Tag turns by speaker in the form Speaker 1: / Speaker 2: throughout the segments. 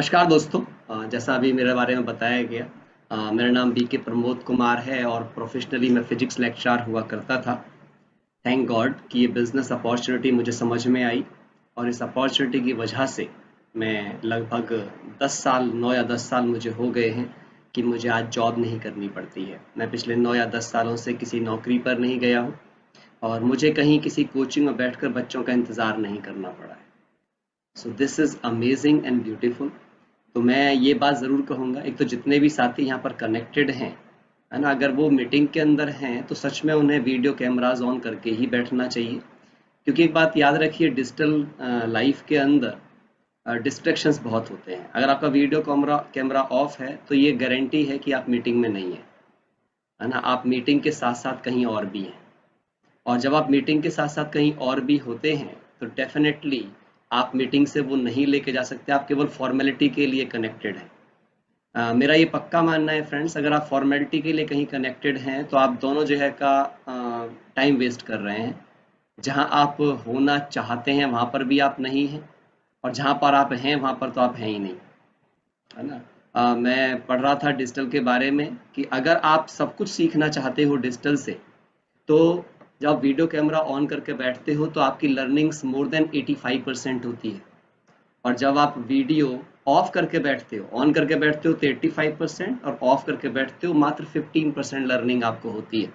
Speaker 1: नमस्कार दोस्तों। जैसा अभी मेरे बारे में बताया गया, मेरा नाम बीके प्रमोद कुमार है और प्रोफेशनली मैं फिजिक्स लेक्चरर हुआ करता था। थैंक गॉड कि ये बिजनेस अपॉर्चुनिटी मुझे समझ में आई और इस अपॉर्चुनिटी की वजह से मैं लगभग 10 साल 9 या 10 साल मुझे हो गए हैं कि मुझे आज जॉब नहीं करनी पड़ती है। मैं पिछले 9 या 10 सालों से किसी नौकरी पर नहीं गया हूँ और मुझे कहीं किसी कोचिंग में बैठकर बच्चों का इंतज़ार नहीं करना पड़ा है। So this is amazing and beautiful. तो मैं ये बात ज़रूर कहूँगा, एक तो जितने भी साथी यहाँ पर कनेक्टेड हैं, है ना, अगर वो मीटिंग के अंदर हैं तो सच में उन्हें वीडियो कैमरास ऑन करके ही बैठना चाहिए। क्योंकि एक बात याद रखिए, डिजिटल लाइफ के अंदर डिस्ट्रैक्शंस बहुत होते हैं। अगर आपका वीडियो कैमरा कैमरा ऑफ है तो ये गारंटी है कि आप मीटिंग में नहीं है, है ना। आप मीटिंग के साथ साथ कहीं और भी हैं और जब आप मीटिंग के साथ साथ कहीं और भी होते हैं तो डेफिनेटली आप मीटिंग से वो नहीं लेके जा सकते, आप केवल फॉर्मेलिटी के लिए कनेक्टेड हैं। मेरा ये पक्का मानना है फ्रेंड्स, अगर आप फॉर्मेलिटी के लिए कहीं कनेक्टेड हैं तो आप दोनों जो है का टाइम वेस्ट कर रहे हैं। जहां आप होना चाहते हैं वहां पर भी आप नहीं हैं और जहां पर आप हैं वहां पर तो आप हैं ही नहीं, है ना। मैं पढ़ रहा था डिजिटल के बारे में कि अगर आप सब कुछ सीखना चाहते हो डिजिटल से, तो जब आप वीडियो कैमरा ऑन करके बैठते हो तो आपकी लर्निंग्स मोर देन 85% होती है और जब आप वीडियो ऑफ करके बैठते हो, ऑन करके बैठते हो तो 85% और ऑफ करके बैठते हो मात्र 15% लर्निंग आपको होती है।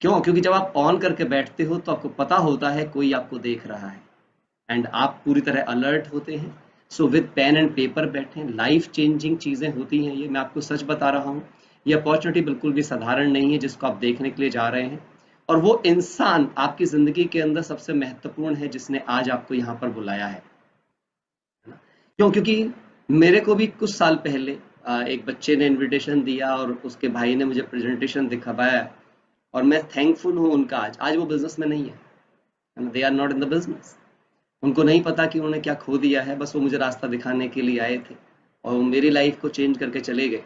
Speaker 1: क्यों? क्योंकि जब आप ऑन करके बैठते हो तो आपको पता होता है कोई आपको देख रहा है एंड आप पूरी तरह अलर्ट होते हैं। So with pen and paper बैठें, लाइफ चेंजिंग चीज़ें होती हैं। ये मैं आपको सच बता रहा हूँ, ये अपॉर्चुनिटी बिल्कुल भी साधारण नहीं है जिसको आप देखने के लिए जा रहे हैं। और वो इंसान आपकी ज़िंदगी के अंदर सबसे महत्वपूर्ण है जिसने आज आपको यहाँ पर बुलाया है ना? क्यों? क्योंकि मेरे को भी कुछ साल पहले एक बच्चे ने इनविटेशन दिया और उसके भाई ने मुझे प्रेजेंटेशन दिखवाया और मैं थैंकफुल हूँ उनका। आज वो बिजनेस में नहीं है, they are not in the business. उनको नहीं पता कि उन्होंने क्या खो दिया है, बस वो मुझे रास्ता दिखाने के लिए आए थे और वो मेरी लाइफ को चेंज करके चले गए,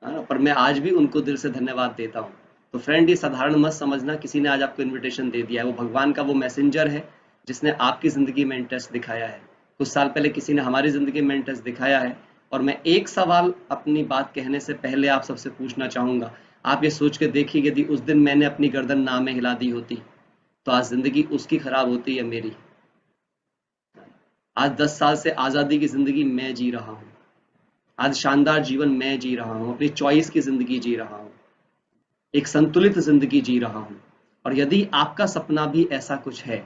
Speaker 1: है ना। पर मैं आज भी उनको दिल से धन्यवाद देता हूँ। तो फ्रेंड, ये साधारण मत समझना किसी ने आज आपको इनविटेशन दे दिया है। वो भगवान का वो मैसेंजर है जिसने आपकी ज़िंदगी में इंटरेस्ट दिखाया है। कुछ साल पहले किसी ने हमारी ज़िंदगी में इंटरेस्ट दिखाया है। और मैं एक सवाल अपनी बात कहने से पहले आप सबसे पूछना चाहूँगा, आप ये सोच के देखिए यदि उस दिन मैंने अपनी गर्दन ना में हिला दी होती तो आज ज़िंदगी उसकी खराब होती या मेरी। आज 10 साल से आज़ादी की ज़िंदगी मैं जी रहा हूँ। आज शानदार जीवन मैं जी रहा हूँ, अपनी चॉइस की ज़िंदगी जी रहा हूँ, एक संतुलित ज़िंदगी जी रहा हूँ। और यदि आपका सपना भी ऐसा कुछ है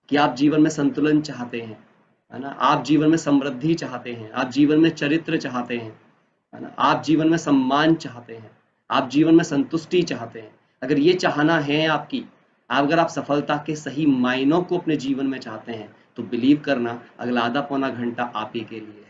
Speaker 1: कि आप जीवन में संतुलन चाहते हैं, है ना, आप जीवन में समृद्धि चाहते हैं, आप जीवन में चरित्र चाहते हैं, है ना, आप जीवन में सम्मान चाहते हैं, आप जीवन में संतुष्टि चाहते हैं, अगर ये चाहना है आपकी, अगर आप सफलता के सही मायनों को अपने जीवन में चाहते हैं, तो बिलीव करना अगला आधा पौना घंटा आप ही के लिए है।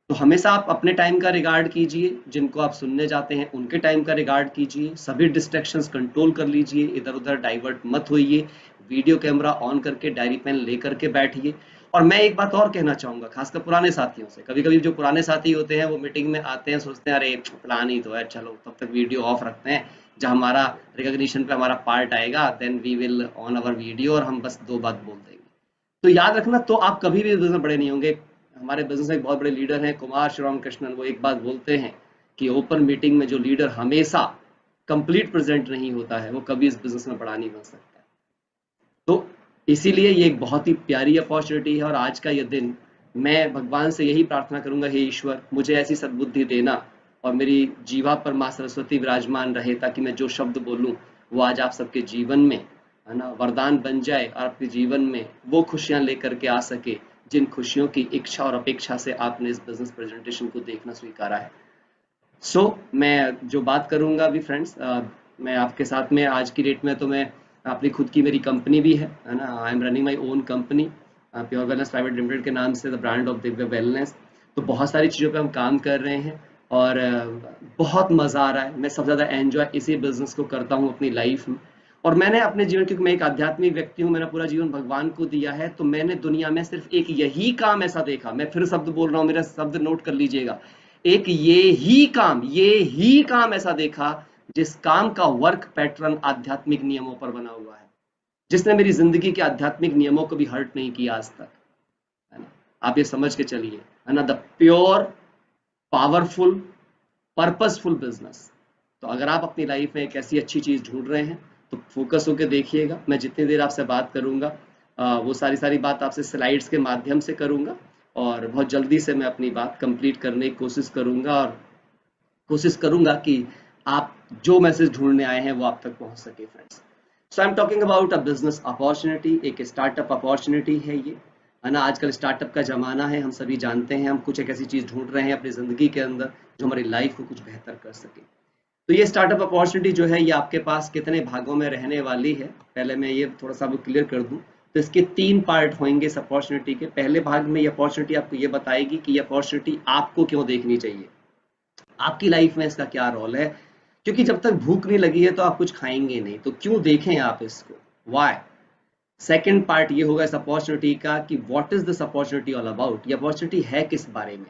Speaker 1: तो हमेशा आप अपने टाइम का रिगार्ड कीजिए, जिनको आप सुनने जाते हैं उनके टाइम का रिगार्ड कीजिए, सभी डिस्ट्रैक्शंस कंट्रोल कर लीजिए, इधर उधर डाइवर्ट मत होइए, वीडियो कैमरा ऑन करके डायरी पेन लेकर के बैठिए। और मैं एक बात और कहना चाहूंगा, खासकर पुराने साथियों से, कभी कभी जो पुराने साथी होते हैं वो मीटिंग में आते हैं, सोचते हैं अरे प्लान ही तो है, चलो तब तक वीडियो ऑफ रखते हैं, जब हमारा रिकॉग्निशन पे हमारा पार्ट आएगा then we will on our video और हम बस दो बात बोल देंगे। तो याद रखना, तो आप कभी भी बिजनेस में बड़े नहीं होंगे। हमारे बिजनेस में एक बहुत बड़े लीडर हैं, कुमार श्रीराम कृष्णन, वो एक बात बोलते हैं कि ओपन मीटिंग में जो लीडर हमेशा कंप्लीट प्रेजेंट नहीं होता है वो कभी इस बिजनेस में बड़ा नहीं बन सकता। तो इसीलिए ये एक बहुत ही प्यारी अपॉर्चुनिटी है और आज का ये दिन मैं भगवान से यही प्रार्थना करूंगा, हे ईश्वर मुझे ऐसी सद्बुद्धि देना और मेरी जीवा पर माँ सरस्वती विराजमान रहे, ताकि मैं जो शब्द बोलूं वो आज आप सबके जीवन में, है ना, वरदान बन जाए और आपके जीवन में वो खुशियां लेकर के आ सके जिन खुशियों की इच्छा और अपेक्षा से आपने इस बिजनेस प्रेजेंटेशन को देखना स्वीकारा है। मैं जो बात करूंगा अभी फ्रेंड्स, मैं आपके साथ में आज की डेट में, तो मैं अपनी खुद की मेरी कंपनी भी है ना, I am running my own company pure wellness private limited के नाम से, the brand of Divya wellness. तो बहुत सारी चीज़ों पे हम काम कर रहे हैं और बहुत मज़ा आ रहा है। मैं सबसे ज़्यादा एंजॉय इसी बिजनेस को करता हूँ अपनी लाइफ में। और मैंने अपने जीवन, क्योंकि मैं एक आध्यात्मिक व्यक्ति हूँ, मेरा पूरा जीवन भगवान को दिया है, तो मैंने दुनिया में सिर्फ एक यही काम ऐसा देखा, मैं फिर शब्द बोल रहा हूँ, मेरा शब्द नोट कर लीजिएगा, एक ये ही काम ऐसा देखा जिस काम का वर्क पैटर्न आध्यात्मिक नियमों पर बना हुआ है, जिसने मेरी जिंदगी के आध्यात्मिक नियमों को भी हर्ट नहीं किया आज तक, है ना। आप ये समझ के चलिए, है ना, the pure powerful purposeful business. तो अगर आप अपनी लाइफ में एक ऐसी अच्छी चीज ढूंढ रहे हैं तो फोकस होकर देखिएगा। मैं जितनी देर आपसे बात करूंगा वो सारी सारी बात आपसे स्लाइड्स के माध्यम से करूंगा, और बहुत जल्दी से मैं अपनी बात कंप्लीट करने की कोशिश करूंगा, और कोशिश करूंगा कि आप जो मैसेज ढूंढने आए हैं वो आप तक पहुंच सके friends. So I am talking about a business opportunity, एक स्टार्टअप अपॉर्चुनिटी है ये, है ना। आजकल स्टार्टअप का जमाना है, हम सभी जानते हैं। हम कुछ एक ऐसी चीज ढूंढ रहे हैं अपनी जिंदगी के अंदर जो हमारी लाइफ को कुछ बेहतर कर सके। तो ये स्टार्टअप अपॉर्चुनिटी जो है ये आपके पास कितने भागों में रहने वाली है, पहले मैं ये थोड़ा सा क्लियर कर दूं। तो इसके 3 पार्ट होंगे इस अपॉर्चुनिटी के। पहले भाग में ये अपॉर्चुनिटी आपको ये बताएगी कि ये अपॉर्चुनिटी आपको क्यों देखनी चाहिए, आपकी लाइफ में इसका क्या रोल है। क्योंकि जब तक भूख नहीं लगी है तो आप कुछ खाएंगे नहीं, तो क्यों देखें आप इसको, वाई। सेकेंड पार्ट ये होगा इस अपॉर्चुनिटी का कि what is this opportunity all about, ये अपॉर्चुनिटी है किस बारे में,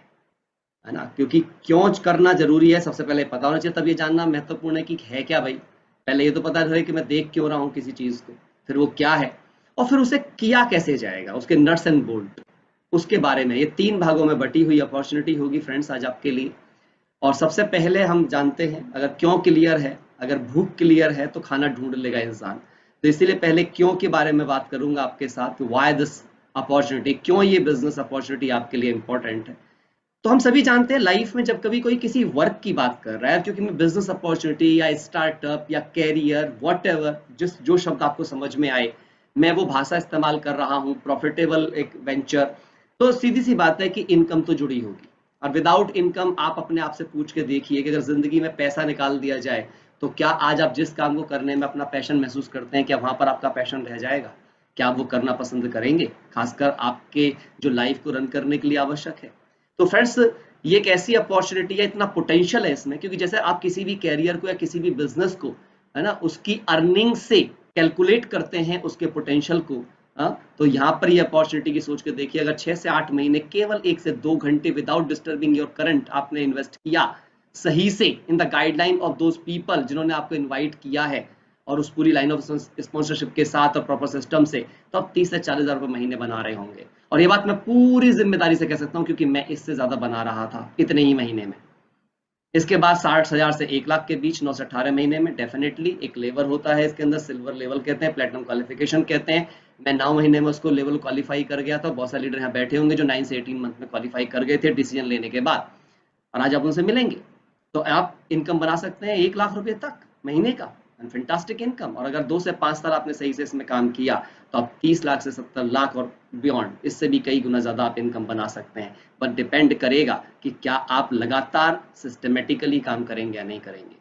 Speaker 1: है ना। क्योंकि क्यों करना जरूरी है, सबसे पहले पता होना चाहिए, तब ये जानना महत्वपूर्ण है कि है क्या भाई। पहले ये तो पता रहे कि मैं देख क्यों रहा हूँ किसी चीज को, फिर वो क्या है, और फिर उसे किया कैसे जाएगा, उसके नट्स एंड बोल्ट, उसके बारे में। ये 3 भागों में बटी हुई अपॉर्चुनिटी होगी फ्रेंड्स आज आपके लिए। और सबसे पहले हम जानते हैं अगर क्यों क्लियर है, अगर भूख क्लियर है तो खाना ढूंढ लेगा इंसान। तो इसीलिए पहले क्यों के बारे में बात करूंगा आपके साथ, व्हाई दिस अपॉर्चुनिटी, क्यों ये बिजनेस अपॉर्चुनिटी आपके लिए इंपॉर्टेंट है। तो हम सभी जानते हैं लाइफ में जब कभी कोई किसी वर्क की बात कर रहा है, क्योंकि मैं बिजनेस अपॉर्चुनिटी या स्टार्टअप या कैरियर वॉट एवर, जिस जो शब्द आपको समझ में आए मैं वो भाषा इस्तेमाल कर रहा हूँ, प्रॉफिटेबल एक वेंचर, तो सीधी सी बात है कि इनकम तो जुड़ी होगी। और विदाउट इनकम आप अपने आप से पूछ के देखिए कि अगर जिंदगी में पैसा निकाल दिया जाए तो क्या आज आप जिस काम को करने में अपना पैशन महसूस करते हैं, क्या वहां पर आपका पैशन रह जाएगा, क्या आप वो करना पसंद करेंगे, खासकर आपके जो लाइफ को रन करने के लिए आवश्यक है। तो फ्रेंड्स ये एक ऐसी अपॉर्चुनिटी है, इतना पोटेंशियल है इसमें, क्योंकि जैसे आप किसी भी कैरियर को या किसी भी बिजनेस को, है ना, उसकी अर्निंग से कैलकुलेट करते हैं उसके पोटेंशियल को। तो यहाँ पर ये अपॉर्चुनिटी की सोच के देखिए, अगर 6 से 8 महीने केवल 1 से 2 घंटे विदाउट डिस्टर्बिंग योर करंट आपने इन्वेस्ट किया सही से in the guideline of those people जिन्होंने आपको इन्वाइट किया है, और उस पूरी लाइन ऑफ स्पॉन्सरशिप के साथ और प्रॉपर सिस्टम से, तो आप 30 से 40 हजार रुपए महीने बना रहे होंगे। और ये बात मैं पूरी जिम्मेदारी से कह सकता हूँ क्योंकि मैं इससे ज्यादा बना रहा था इतने ही महीने में। इसके बाद 60,000 से 1 लाख के बीच 9 से 18 महीने में डेफिनेटली एक लेवल होता है इसके अंदर, सिल्वर लेवल कहते हैं, प्लेटिनम क्वालिफिकेशन कहते हैं। मैं 9 महीने में उसको लेवल क्वालिफाई कर गया था। बहुत सारे लीडर यहाँ बैठे होंगे जो 9 से 18 मंथ में क्वालिफाई कर गए थे डिसीजन लेने के बाद, और आज आप उनसे मिलेंगे तो आप इनकम बना सकते हैं 1 लाख रुपए तक महीने का, फैंटास्टिक इनकम। और अगर 2 से 5 साल आपने सही से इसमें काम किया तो आप 30 लाख से 70 लाख और बियॉन्ड, इससे भी कई गुना ज्यादा आप इनकम बना सकते हैं। बट डिपेंड करेगा कि क्या आप लगातार सिस्टमेटिकली काम करेंगे या नहीं करेंगे।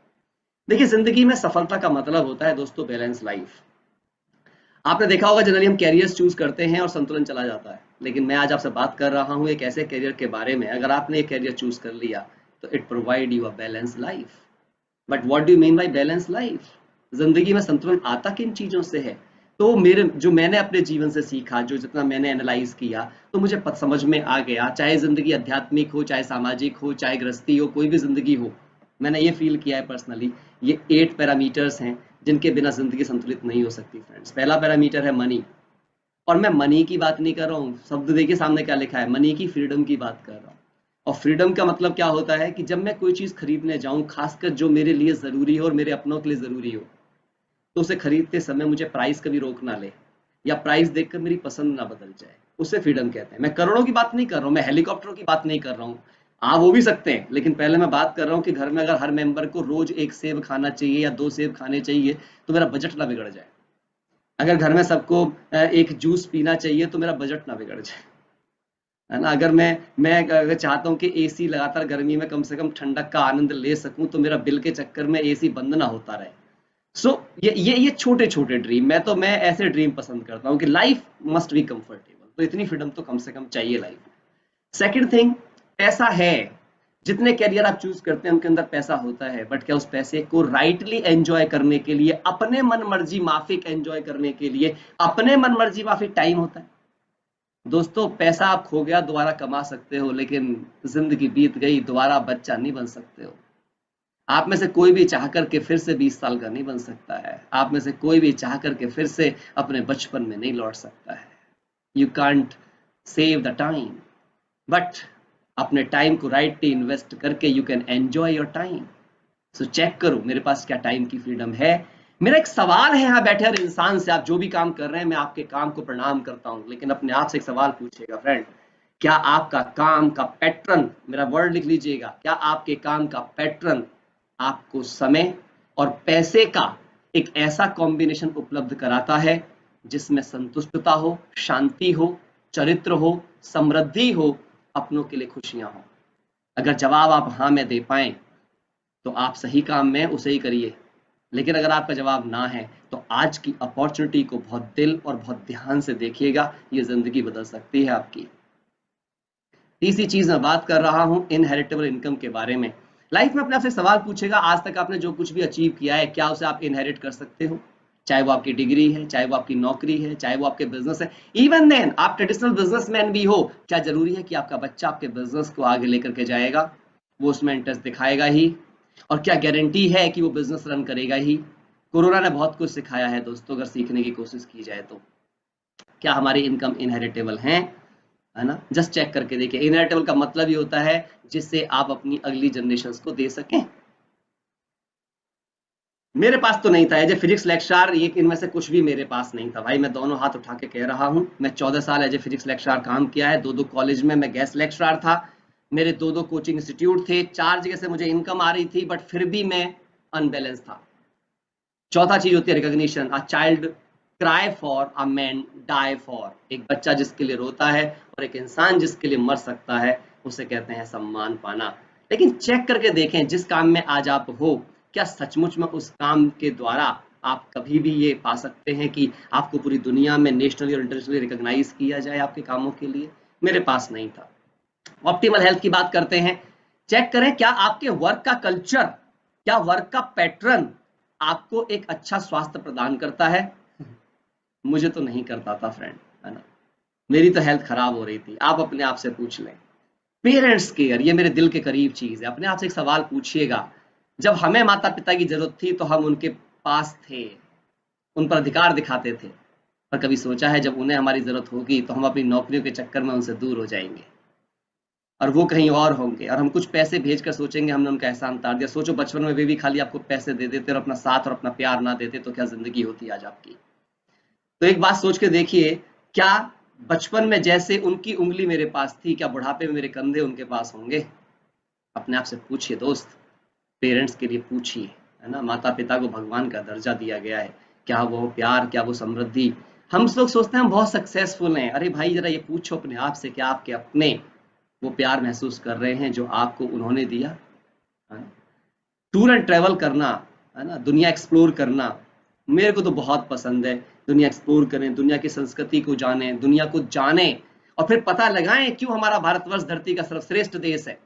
Speaker 1: देखिए जिंदगी में सफलता का मतलब होता है दोस्तों बैलेंस लाइफ। आपने देखा होगा जनरली हम कैरियर्स चूज करते हैं और संतुलन चला जाता है, लेकिन मैं आज आपसे बात कर रहा हूं एक ऐसे कैरियर के बारे में, अगर आपने एक कैरियर चूज कर लिया तो it provide you a balance life. But what do you mean by balance life, जिंदगी में संतुलन आता किन चीजों से है। तो मेरे जो मैंने अपने जीवन से सीखा, जो जितना मैंने एनालाइज किया, तो मुझे समझ में आ गया, चाहे जिंदगी आध्यात्मिक हो, चाहे सामाजिक हो, चाहे गृहस्थी हो, कोई भी जिंदगी हो, मैंने ये फील किया है पर्सनली, ये 8 पैरामीटर्स हैं जिनके बिना जिंदगी संतुलित नहीं हो सकती फ्रेंड्स। पहला पैरामीटर है मनी, और मैं मनी की बात नहीं कर रहा हूँ, शब्द देखिए सामने क्या लिखा है, मनी की फ्रीडम की बात कर रहा हूँ। और फ्रीडम का मतलब क्या होता है कि जब मैं कोई चीज खरीदने जाऊं, खासकर जो मेरे लिए जरूरी हो और मेरे अपनों के लिए जरूरी हो, तो उसे खरीदते समय मुझे प्राइस कभी रोक ना ले, या प्राइस देखकर मेरी पसंद ना बदल जाए, उसे फ्रीडम कहते हैं। मैं करोड़ों की बात नहीं कर रहा हूँ, मैं हेलीकॉप्टरों की बात नहीं कर रहा हूँ, हाँ वो भी सकते हैं, लेकिन पहले मैं बात कर रहा हूँ कि घर में अगर हर मेंबर को रोज 1 सेब खाना चाहिए या 2 सेब खाने चाहिए तो मेरा बजट ना बिगड़ जाए। अगर घर में सबको एक जूस पीना चाहिए तो मेरा बजट ना बिगड़ जाए, है ना। अगर मैं अगर चाहता हूँ कि एसी लगातार गर्मी में कम से कम ठंडक का आनंद ले सकूं तो मेरा बिल के चक्कर में एसी बंद ना होता रहे। सो ये छोटे छोटे ड्रीम, मैं ऐसे ड्रीम पसंद करता हूँ कि लाइफ मस्ट बी कंफर्टेबल, तो इतनी फ्रीडम तो कम से कम चाहिए लाइफ में। सेकंड थिंग, पैसा है, जितने कैरियर आप चूज करते हैं उनके अंदर पैसा होता है, बट क्या उस पैसे को राइटली एंजॉय करने के लिए, अपने मन मर्जी माफिक एंजॉय करने के लिए अपने मन मर्जी माफिक टाइम होता है। दोस्तों पैसा आप खो गया दोबारा कमा सकते हो, लेकिन जिंदगी बीत गई दोबारा बच्चा नहीं बन सकते हो। आप में से कोई भी चाह करके फिर से 20 साल का नहीं बन सकता है, आप में से कोई भी चाह करके फिर से अपने बचपन में नहीं लौट सकता है। You can't save the time, but अपने टाइम को राइटली इन्वेस्ट करके you can enjoy your time. So check करो मेरे पास क्या टाइम की फ्रीडम है। मेरा एक सवाल है यहाँ बैठे हर इंसान से, आप जो भी काम कर रहे हैं, मैं आपके काम को प्रणाम करता हूँ, लेकिन अपने आप से एक सवाल पूछिएगा फ्रेंड, क्या आपका काम का पैटर्न, मेरा वर्ड लिख लीजिएगा, क्या आपके काम का पैटर्न आपको समय और पैसे का एक ऐसा कॉम्बिनेशन उपलब्ध कराता है जिसमें संतुष्टता हो, शांति हो, चरित्र हो, समृद्धि हो, अपनों के लिए खुशियां हो? अगर जवाब आप हाँ में दे पाए तो आप सही काम में उसे ही करिए, लेकिन अगर आपका जवाब ना है तो आज की अपॉर्चुनिटी को बहुत दिल और बहुत ध्यान से देखिएगा, ये जिंदगी बदल सकती है आपकी। तीसरी चीज मैं बात कर रहा हूं इनहेरिटेबल इनकम के बारे में। लाइफ में अपने आप से सवाल पूछेगा, आज तक आपने जो कुछ भी अचीव किया है क्या उसे आप इनहेरिट कर सकते हो? चाहे वो आपकी डिग्री है, चाहे वो आपकी नौकरी है, चाहे वो आपके बिजनेस है, इवन देन आप ट्रेडिशनल बिजनेसमैन भी हो, क्या जरूरी है कि आपका बच्चा आपके बिजनेस को आगे लेकर के जाएगा, वो उसमें इंटरेस्ट दिखाएगा ही, और क्या गारंटी है कि वो बिजनेस रन करेगा ही? कोरोना ने बहुत कुछ सिखाया है दोस्तों, अगर सीखने की कोशिश की जाए तो। क्या हमारी इनकम इनहेरिटेबल है ना? जस्ट चेक करके देखिए। इनहेरिटेबल का मतलब ये होता है जिससे आप अपनी अगली जनरेशन को दे सकें। मेरे पास तो नहीं था एज ए फिजिक्स लेक्चरर, ये इनमें से कुछ भी मेरे पास नहीं था भाई, मैं दोनों हाथ उठा के कह रहा हूं। मैं 14 साल एज ए फिजिक्स लेक्चरर काम किया है, दो कॉलेज में मैं गेस्ट लेक्चरर था, मेरे दो कोचिंग इंस्टीट्यूट थे, 4 जगह से मुझे इनकम आ रही थी, बट फिर भी मैं अनबैलेंस था। चौथा चीज होती है recognition. A child cry for, a man die for. एक बच्चा जिसके लिए रोता है और एक इंसान जिसके लिए मर सकता है, उसे कहते हैं सम्मान पाना। लेकिन चेक करके देखें जिस काम में आज आप हो, क्या सचमुच में उस काम के द्वारा आप कभी भी ये पा सकते हैं कि आपको पूरी दुनिया में नेशनली और इंटरनेशनली रिकॉग्नाइज किया जाए आपके कामों के लिए? मेरे पास नहीं था। ऑप्टिमल हेल्थ की बात करते हैं, चेक करें क्या आपके वर्क का कल्चर, क्या वर्क का पैटर्न आपको एक अच्छा स्वास्थ्य प्रदान करता है? मुझे तो नहीं करता था फ्रेंड, है ना? मेरी तो हेल्थ खराब हो रही थी। आप अपने आप से पूछ लें। पेरेंट्स केयर, ये मेरे दिल के करीब चीज है। अपने आप से एक सवाल पूछिएगा, जब हमें माता पिता की जरूरत थी तो हम उनके पास थे, उन पर अधिकार दिखाते थे, पर कभी सोचा है जब उन्हें हमारी जरूरत होगी तो हम अपनी नौकरियों के चक्कर में उनसे दूर हो जाएंगे और वो कहीं और होंगे, और हम कुछ पैसे भेजकर सोचेंगे हमने उनका एहसान उतार दिया। सोचो बचपन में वे भी खाली आपको पैसे दे देते और अपना साथ और अपना प्यार ना देते तो क्या जिंदगी होती आज आपकी? तो एक बात सोच के देखिए, क्या बचपन में जैसे उनकी उंगली मेरे पास थी, क्या बुढ़ापे में मेरे कंधे उनके पास होंगे? अपने आप से पूछिए दोस्त, पेरेंट्स के लिए पूछिए, है ना? माता पिता को भगवान का दर्जा दिया गया है, क्या वो प्यार, क्या वो समृद्धि? हम लोग सोचते हैं हम बहुत सक्सेसफुल हैं। अरे भाई जरा ये पूछो अपने आप से, क्या आपके अपने वो प्यार महसूस कर रहे हैं जो आपको उन्होंने दिया? टूर एंड ट्रैवल करना, है ना, दुनिया एक्सप्लोर करना, मेरे को तो बहुत पसंद है। दुनिया एक्सप्लोर करें, दुनिया की संस्कृति को जानें, दुनिया को जानें, और फिर पता लगाएं क्यों हमारा भारतवर्ष धरती का सर्वश्रेष्ठ देश है।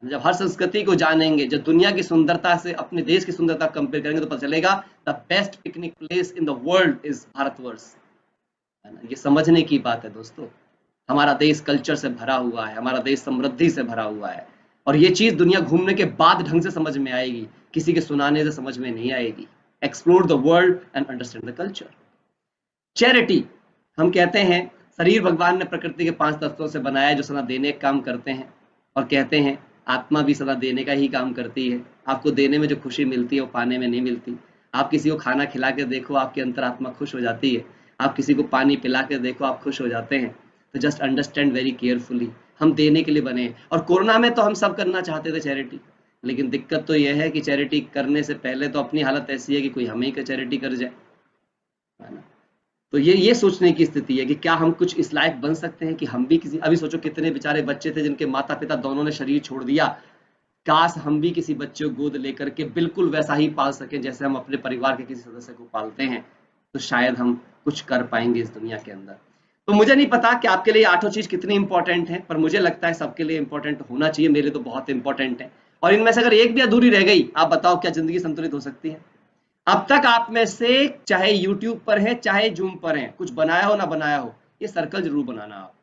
Speaker 1: जब हर संस्कृति को जानेंगे, जब दुनिया की सुंदरता से अपने देश की सुंदरता कंपेयर करेंगे तो पता चलेगा the best picnic place in the world is Bharatvarsh, है ना? ये समझने की बात है दोस्तों। हमारा देश कल्चर से भरा हुआ है, हमारा देश समृद्धि से भरा हुआ है, और ये चीज दुनिया घूमने के बाद ढंग से समझ में आएगी, किसी के सुनाने से समझ में नहीं आएगी। Explore the world and understand the culture. Charity, हम कहते हैं शरीर भगवान ने प्रकृति के 5 तत्वों से बनाया जो सदा देने का काम करते हैं, और कहते हैं आत्मा भी सदा देने का ही काम करती है। आपको देने में जो खुशी मिलती है वो पाने में नहीं मिलती। आप किसी को खाना खिला के देखो, आपकी अंतरात्मा खुश हो जाती है। आप किसी को पानी पिला के देखो, आप खुश हो जाते हैं। तो जस्ट अंडरस्टैंड वेरी केयरफुली, हम देने के लिए बने हैं। और कोरोना में तो हम सब करना चाहते थे चैरिटी, लेकिन दिक्कत तो यह है कि चैरिटी करने से पहले तो अपनी हालत ऐसी है कि कोई हमें ही चैरिटी कर जाए, है ना? तो ये सोचने की स्थिति है कि क्या हम कुछ इस लायक बन सकते हैं कि हम भी किसी, अभी सोचो कितने बेचारे बच्चे थे जिनके माता पिता दोनों ने शरीर छोड़ दिया, काश हम भी किसी बच्चे को गोद लेकर के बिल्कुल वैसा ही पाल सकें जैसे हम अपने परिवार के किसी सदस्य को पालते हैं, तो शायद हम कुछ कर पाएंगे इस दुनिया के अंदर। तो मुझे नहीं पता कि आपके लिए 8 चीज कितनी इंपॉर्टेंट है, पर मुझे लगता है सबके लिए इंपॉर्टेंट होना चाहिए। मेरे तो बहुत इंपॉर्टेंट है, और इनमें से अगर एक भी अधूरी रह गई, आप बताओ क्या जिंदगी संतुलित हो सकती है? अब तक आप में से चाहे YouTube पर है चाहे जूम पर है, कुछ बनाया हो ना बनाया हो, ये सर्कल जरूर बनाना। आप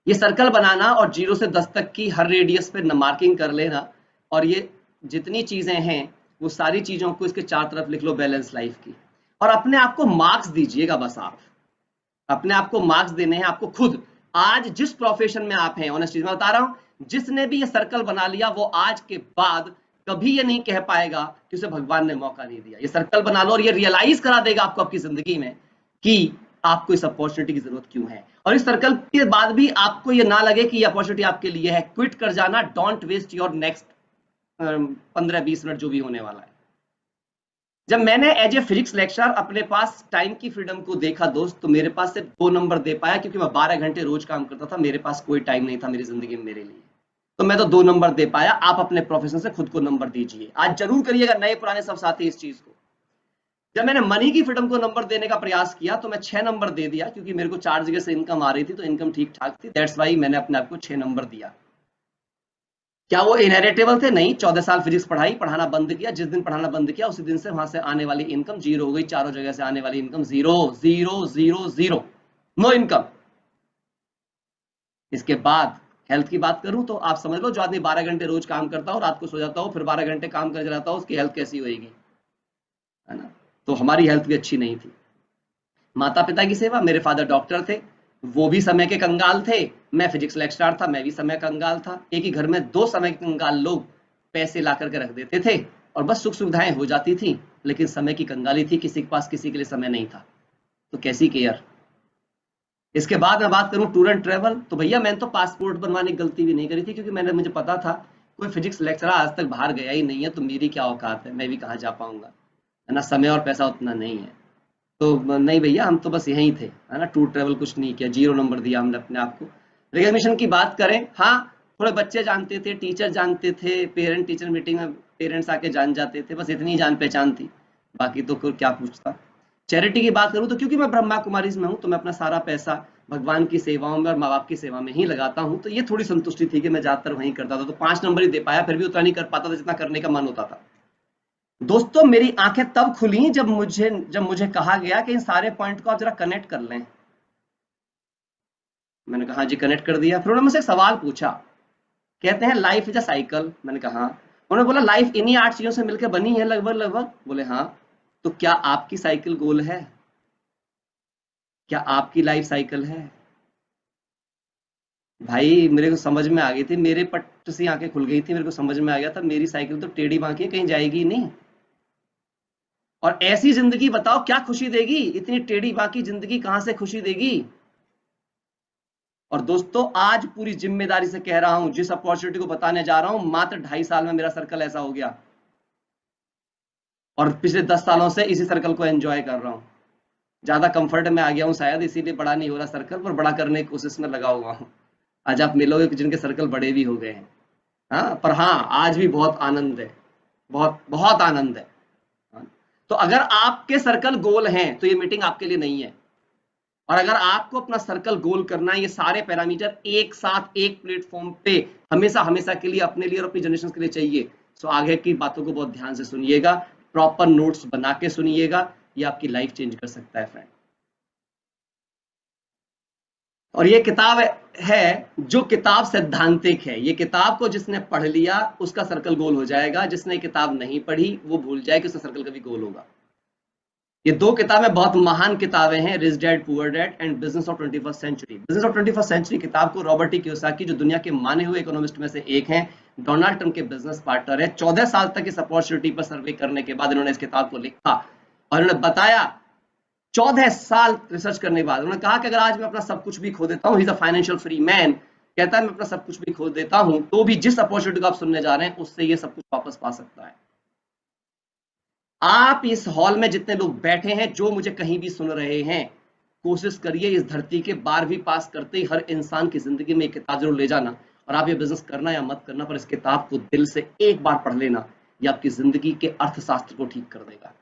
Speaker 1: ये सर्कल बनाना और 0 से 10 तक की हर रेडियस पे मार्किंग कर लेना, और ये जितनी चीजें हैं वो सारी चीजों को इसके 4 तरफ लिख लो बैलेंस लाइफ की, और अपने आप को मार्क्स दीजिएगा। बस आप अपने आप को मार्क्स देने हैं आपको खुद, आज जिस प्रोफेशन में आप हैं, ऑनेस्टली मैं बता रहा हूं, जिसने भी ये सर्कल बना लिया वो आज के बाद कभी ये नहीं कह पाएगा कि उसे भगवान ने मौका नहीं दिया। ये सर्कल बना लो और ये रियलाइज करा देगा आपको आपकी जिंदगी में कि आपको इस अपॉर्चुनिटी की जरूरत क्यों है। और इस सर्कल के बाद भी आपको ये ना लगे कि ये अपॉर्चुनिटी आपके लिए है, क्विट कर जाना। Don't waste your next 15-20 minute जो भी होने वाला है। जब मैंने एज ए फिजिक्स लेक्चरर अपने पास टाइम की फ्रीडम को देखा दोस्त, तो मेरे पास सिर्फ 2 नंबर दे पाया, क्योंकि मैं 12 घंटे रोज काम करता था, मेरे पास कोई टाइम नहीं था मेरी जिंदगी में मेरे लिए। तो मैं तो 2 नंबर दे पाया। आप अपने प्रोफेशन से खुद को नंबर दीजिए। आज जरूर करिएगा नए पुराने सब साथी इस चीज को। जब मैंने मनी की फ्रीडम को नंबर देने का प्रयास किया तो मैं 6 नंबर दे दिया, क्योंकि मेरे को 4 जगह से इनकम आ रही थी, तो इनकम ठीक ठाक थी। दैट्स वाई मैंने अपने आप को 6 नंबर दिया। क्या वो इनहेरिटेबल थे? नहीं। 14 साल फिजिक्स पढ़ाई, पढ़ाना बंद किया। जिस दिन पढ़ाना बंद किया उसी दिन से वहां से आने वाली इनकम जीरो हो गई। चारों जगह से आने वाली income zero zero zero zero, no income. इसके बाद हेल्थ की बात करूं तो आप समझ लो, जो आदमी 12 घंटे रोज काम करता हो, रात को सो जाता हो, फिर 12 घंटे काम करके रहता हो, उसकी हेल्थ कैसी होगी, है ना? तो हमारी हेल्थ भी अच्छी नहीं थी। माता पिता की सेवा, मेरे फादर डॉक्टर थे, वो भी समय के कंगाल थे। मैं फिजिक्स लेक्चरर था, मैं भी समय कंगाल था। एक ही घर में 2 समय के कंगाल लोग पैसे ला करके रख देते थे और बस सुख सुविधाएं हो जाती थी, लेकिन समय की कंगाली थी, किसी के पास किसी के लिए समय नहीं था। तो कैसी केयर। इसके बाद मैं बात करूं टूर एंड ट्रेवल, तो भैया मैंने तो पासपोर्ट बनवाने की गलती भी नहीं करी थी, क्योंकि मुझे पता था कोई फिजिक्स लेक्चरर आज तक बाहर गया ही नहीं है, तो मेरी क्या औकात है, मैं भी कहाँ जा पाऊंगा, है ना? समय और पैसा उतना नहीं है। तो नहीं भैया, हम तो बस यहीं थे, है ना? टूर ट्रेवल कुछ नहीं किया, 0 नंबर दिया हमने अपने आप को। रिकग्निशन की बात करें, हाँ, थोड़े बच्चे जानते थे, टीचर जानते थे, पेरेंट टीचर मीटिंग में पेरेंट्स आके जान जाते थे, बस इतनी जान पहचान थी, बाकी तो कोई क्या पूछता। चैरिटी की बात करूं तो क्योंकि मैं ब्रह्मा कुमारीज में हूं, तो मैं अपना सारा पैसा भगवान की सेवाओं में और माँ बाप की सेवा में ही लगाता हूं, तो ये थोड़ी संतुष्टि थी कि मैं ज्यादातर वहीं करता था। तो 5 नंबर ही दे पाया, फिर भी उतना नहीं कर पाता था जितना करने का मन होता था। दोस्तों मेरी आंखें तब खुली जब मुझे कहा गया कि इन सारे पॉइंट को आप जरा कनेक्ट कर लें। मैंने कहा जी, कनेक्ट कर दिया। फिर उन्होंने मुझसे एक सवाल पूछा, कहते हैं लाइफ इज अ साइकिल। मैंने कहा। उन्होंने बोला लाइफ इन्हीं 8 चीजों से मिलकर बनी है लगभग लगभग। बोले हाँ। तो क्या आपकी साइकिल गोल है? क्या आपकी लाइफ साइकिल है? भाई मेरे को समझ में आ गई थी, मेरे पट से आंखें खुल गई थी, मेरे को समझ में आ गया था मेरी साइकिल तो टेढ़ी बांकी कहीं जाएगी नहीं। और ऐसी जिंदगी बताओ क्या खुशी देगी? इतनी टेढ़ी बांकी जिंदगी कहां से खुशी देगी? और दोस्तों आज पूरी जिम्मेदारी से कह रहा हूं, जिस अपॉर्चुनिटी को बताने जा रहा हूं, मात्र 2.5 साल में मेरा सर्कल ऐसा हो गया, और पिछले 10 सालों से इसी सर्कल को एंजॉय कर रहा हूं। ज्यादा कंफर्ट में आ गया हूं शायद, इसीलिए बड़ा नहीं हो रहा सर्कल, पर बड़ा करने की कोशिश में लगा हुआ हूं। आज आप मिलोगे कि जिनके सर्कल बड़े भी हो गए हैं। हाँ, पर हाँ, आज भी बहुत आनंद है, बहुत बहुत आनंद है। हाँ? तो अगर आपके सर्कल गोल हैं तो ये मीटिंग आपके लिए नहीं है। और अगर आपको अपना सर्कल गोल करना है, ये सारे पैरामीटर एक साथ एक प्लेटफॉर्म पे हमेशा हमेशा के लिए अपने लिए और अपनी जनरेशन के लिए चाहिए, तो आगे की बातों को बहुत ध्यान से सुनिएगा, प्रॉपर नोट्स बना के सुनिएगा। ये आपकी लाइफ चेंज कर सकता है फ्रेंड। और ये किताब है जो किताब सैद्धांतिक है। ये किताब को जिसने पढ़ लिया उसका सर्कल गोल हो जाएगा, जिसने किताब नहीं पढ़ी वो भूल जाए कि उसका सर्कल कभी गोल होगा। ये 2 किताबें बहुत महान किताबें हैं, rich dad poor dad and business of 21st century. Business of 21st century किताब को रॉबर्ट टी कियोसाकी, जो दुनिया के माने हुए इकोनॉमिस्ट में से एक हैं, डोनाल्ड ट्रंप के बिजनेस पार्टनर है, 14 साल तक इस अपॉर्चुनिटी पर सर्वे करने के बाद इन्होंने इस किताब को लिखा और इन्होंने बताया, 14 साल रिसर्च करने के बाद उन्होंने कहा कि अगर आज मैं अपना सब कुछ भी खो देता हूँ, he is a financial free man, कहता है मैं अपना सब कुछ भी खो देता हूं तो भी जिस अपॉर्चुनिटी को आप सुनने जा रहे हैं उससे ये सब कुछ वापस पा सकता है। आप इस हॉल में जितने लोग बैठे हैं, जो मुझे कहीं भी सुन रहे हैं, कोशिश करिए इस धरती के 12वीं पास करते ही हर इंसान की जिंदगी में एक किताब जरूर ले जाना। और आप ये बिजनेस करना या मत करना, पर इस किताब को दिल से एक बार पढ़ लेना, ये आपकी जिंदगी के अर्थशास्त्र को ठीक कर देगा।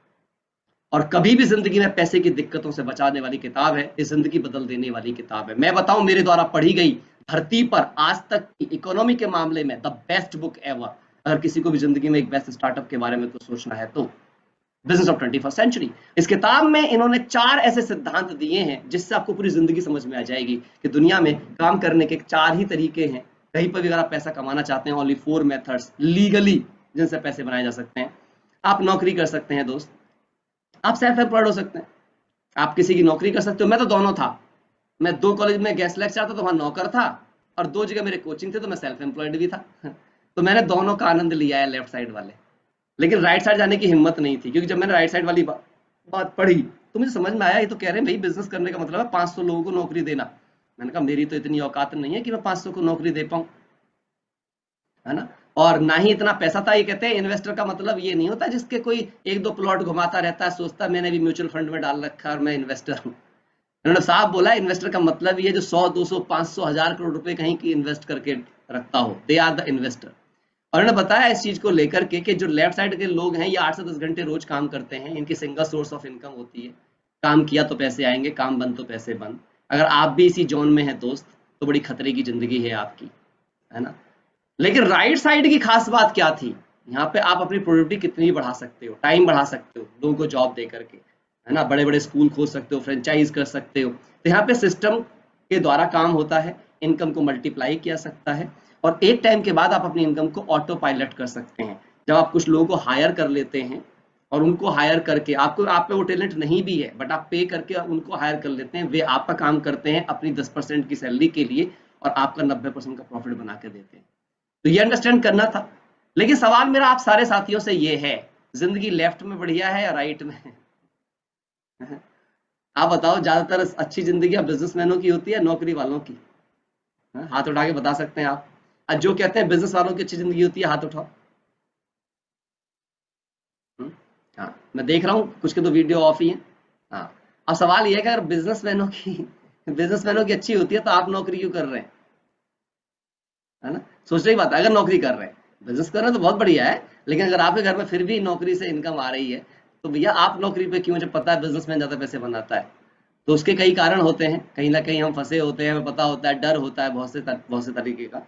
Speaker 1: और कभी भी जिंदगी में पैसे की दिक्कतों से बचाने वाली किताब है, ये जिंदगी बदल देने वाली किताब है। मैं बताऊं, मेरे द्वारा पढ़ी गई धरती पर आज तक की इकोनॉमी के मामले में द बेस्ट बुक एवर। अगर किसी को भी जिंदगी में एक बेस्ट स्टार्टअप के बारे में कुछ सोचना है तो बिजनेस ऑफ 21st सेंचुरी। इस किताब में इन्होंने 4 ऐसे सिद्धांत दिए हैं जिससे आपको पूरी जिंदगी समझ में आ जाएगी कि दुनिया में काम करने के 4 ही तरीके हैं। कहीं पर भी अगर आप पैसा कमाना चाहते हैं, ओनली 4 मेथड्स लीगली जिनसे पैसे बनाए जा सकते हैं। आप नौकरी कर सकते हैं दोस्त, आप सेल्फ एम्प्लॉयड हो सकते हैं, आप किसी की नौकरी कर सकते हो, मैं तो दोनों था। मैं 2 कॉलेज में गेस्ट लेक्चरर था तो वहां नौकर था, और 2 जगह मेरे कोचिंग थे तो मैं सेल्फ एम्प्लॉयड भी था। तो मैंने दोनों का आनंद लिया है, लेफ्ट साइड वाले। लेकिन राइट साइड जाने की हिम्मत नहीं थी, क्योंकि जब मैंने राइट साइड वाली बात पढ़ी तो मुझे समझ में आया, ये तो कह रहे हैं भाई बिजनेस करने का मतलब है 500 लोगों को नौकरी देना। मैंने कहा मेरी तो इतनी औकात नहीं है कि मैं 500 को नौकरी दे पाऊं, है ना। और ना ही इतना पैसा था। ये कहते हैं इन्वेस्टर का मतलब ये नहीं होता जिसके कोई 1-2 प्लॉट घुमाता रहता है, सोचता है मैंने भी म्यूचुअल फंड में डाल रखा है और मैं इन्वेस्टर हूँ। उन्होंने साफ बोला इन्वेस्टर का मतलब ये जो 100, 200, 500, 1000 करोड़ रुपए कहीं की इन्वेस्ट करके रखता हो, दे आर द इन्वेस्टर। और उन्होंने बताया इस चीज को लेकर के कि जो लेफ्ट साइड के लोग हैं ये 8 से 10 घंटे रोज काम करते हैं, इनकी सिंगल सोर्स ऑफ इनकम होती है, काम किया तो पैसे आएंगे, काम बंद तो पैसे बंद। अगर आप भी इसी जोन में हैं दोस्त, तो बड़ी खतरे की जिंदगी है आपकी, है ना। लेकिन राइट साइड की खास बात क्या थी, यहाँ पे आप अपनी प्रोडक्टिविटी कितनी बढ़ा सकते हो, टाइम बढ़ा सकते हो लोगों को जॉब दे करके, है ना। बड़े बड़े स्कूल खोल सकते हो, फ्रेंचाइज कर सकते हो। तो यहाँ पे सिस्टम के द्वारा काम होता है, इनकम को मल्टीप्लाई किया सकता है, और एक टाइम के बाद आप अपनी इनकम को ऑटो पायलट कर सकते हैं। जब आप कुछ लोगों को हायर कर लेते हैं और उनको हायर करके आपको, आप पे वो टैलेंट नहीं भी है बट आप पे करके उनको हायर कर लेते हैं, वे आपका काम करते हैं अपनी 10% की सैलरी के लिए, और आपका 90% का प्रॉफिट बना के देते हैं। तो ये अंडरस्टैंड करना था। लेकिन सवाल मेरा आप सारे साथियों से ये है, जिंदगी लेफ्ट में बढ़िया है या राइट में? आप बताओ, ज्यादातर अच्छी जिंदगी बिजनेसमैनों की होती है, नौकरी वालों की? हाथ उठा के बता सकते हैं आप। आज जो कहते हैं बिजनेस वालों की अच्छी जिंदगी होती है, हाथ उठाओ। हाँ, मैं देख रहा हूँ कुछ के तो वीडियो ऑफ ही है। हाँ, अब सवाल ये है कि अगर बिजनेसमैनों की अच्छी होती है तो आप नौकरी क्यों कर रहे हैं, है ना। सोचने की बात है, अगर नौकरी कर रहे हैं, बिजनेस कर रहे हैं तो बहुत बढ़िया है, लेकिन अगर आपके घर में फिर भी नौकरी से इनकम आ रही है, तो भैया आप नौकरी पे क्यों, जब पता है बिजनेसमैन ज्यादा पैसे बनाता है। तो उसके कई कारण होते हैं, कहीं ना कहीं हम फंसे होते हैं, हमें पता होता है, डर होता है, बहुत से तरीके का।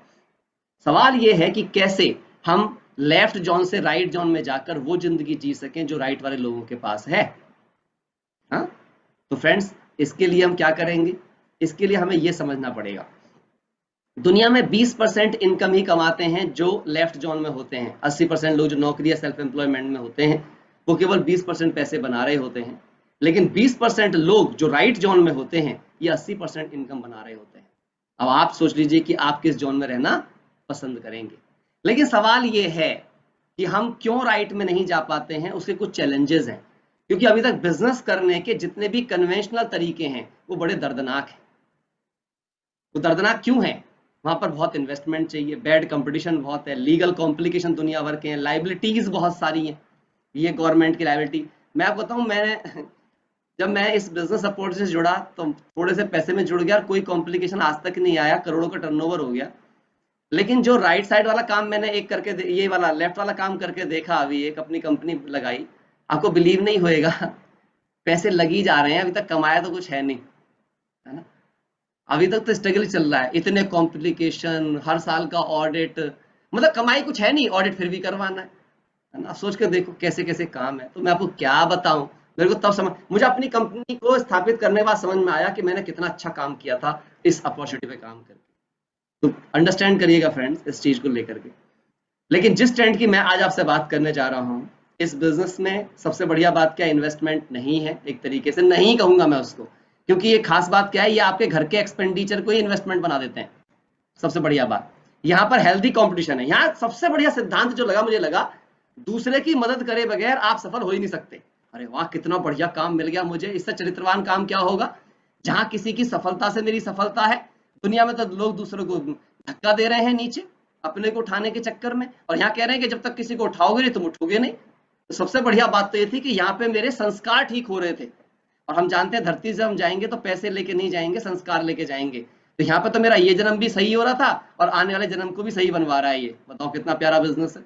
Speaker 1: सवाल ये है कि कैसे हम लेफ्ट जोन से राइट जोन में जाकर वो जिंदगी जी सकें जो राइट वाले लोगों के पास है। हाँ, तो फ्रेंड्स, इसके लिए हम क्या करेंगे, इसके लिए हमें ये समझना पड़ेगा, दुनिया में 20% इनकम ही कमाते हैं जो लेफ्ट जोन में होते हैं। 80% लोग जो नौकरी या सेल्फ एम्प्लॉयमेंट में होते हैं वो केवल 20% पैसे बना रहे होते हैं। लेकिन 20% लोग जो राइट जोन में होते हैं ये 80% इनकम बना रहे होते हैं। अब आप सोच लीजिए कि आप किस जोन में रहना पसंद करेंगे। लेकिन सवाल ये है कि हम क्यों राइट में नहीं जा पाते हैं, उसके कुछ चैलेंजेस हैं। क्योंकि अभी तक बिजनेस करने के जितने भी कन्वेंशनल तरीके हैं वो बड़े दर्दनाक हैं। वो दर्दनाक क्यों है? वहां पर बहुत इन्वेस्टमेंट चाहिए, बैड कंपटीशन बहुत है, लीगल कॉम्प्लिकेशन दुनिया भर के हैं, लाइबिलिटीज बहुत सारी हैं, ये गवर्नमेंट की लाइबिलिटी। मैं आपको बताऊं, मैंने जब मैं इस बिजनेस सपोर्ट से जुड़ा तो थोड़े से पैसे में जुड़ गया, और कोई कॉम्प्लिकेशन आज तक नहीं आया, करोड़ों का टर्नओवर हो गया। लेकिन जो राइट साइड वाला काम मैंने एक करके ये वाला लेफ्ट वाला काम करके देखा, अभी एक अपनी कंपनी लगाई, आपको बिलीव नहीं होएगा, पैसे लग ही जा रहे हैं, अभी तक कमाया तो कुछ है नहीं, है ना। अभी तक तो स्ट्रगल चल रहा है, इतने कॉम्प्लिकेशन, हर साल का ऑडिट, मतलब कमाई कुछ है नहीं, ऑडिट फिर भी करवाना है ना। सोच के देखो कैसे कैसे काम है। तो मैं आपको क्या बताऊं, मेरे को तब समझ, मुझे अपनी कंपनी को स्थापित करने के बाद समझ में आया कि मैंने कितना अच्छा काम किया था इस अपॉर्चुनिटी पे काम करके। तो अंडरस्टैंड करिएगा फ्रेंड्स इस चीज को लेकर के। लेकिन जिस ट्रेंड की मैं आज आपसे बात करने जा रहा हूँ, इस बिजनेस में सबसे बढ़िया बात क्या, इन्वेस्टमेंट नहीं है, एक तरीके से नहीं कहूंगा मैं उसको, क्योंकि ये खास बात क्या है, ये आपके घर के एक्सपेंडिचर को ही इन्वेस्टमेंट बना देते हैं। सबसे बढ़िया बात, यहाँ पर हेल्दी कंपटीशन है। यहाँ सबसे बढ़िया सिद्धांत जो लगा, मुझे लगा, दूसरे की मदद करे बगैर आप सफल हो ही नहीं सकते। अरे वाह, कितना बढ़िया काम मिल गया मुझे, इससे चरित्रवान काम क्या होगा। जहां किसी की सफलता से मेरी सफलता है, दुनिया में तो लोग दूसरों को धक्का दे रहे हैं नीचे अपने को उठाने के चक्कर में, और यहाँ कह रहे हैं कि जब तक किसी को उठाओगे नहीं तुम उठोगे नहीं। तो सबसे बढ़िया बात तो ये थी कि यहाँ पे मेरे संस्कार ठीक हो रहे थे, और हम जानते हैं धरती से हम जाएंगे तो पैसे लेके नहीं जाएंगे, संस्कार लेके जाएंगे। तो यहाँ पे तो मेरा ये जन्म भी सही हो रहा था और आने वाले जन्म को भी सही बनवा रहा है। ये बताओ कितना प्यारा बिजनेस है।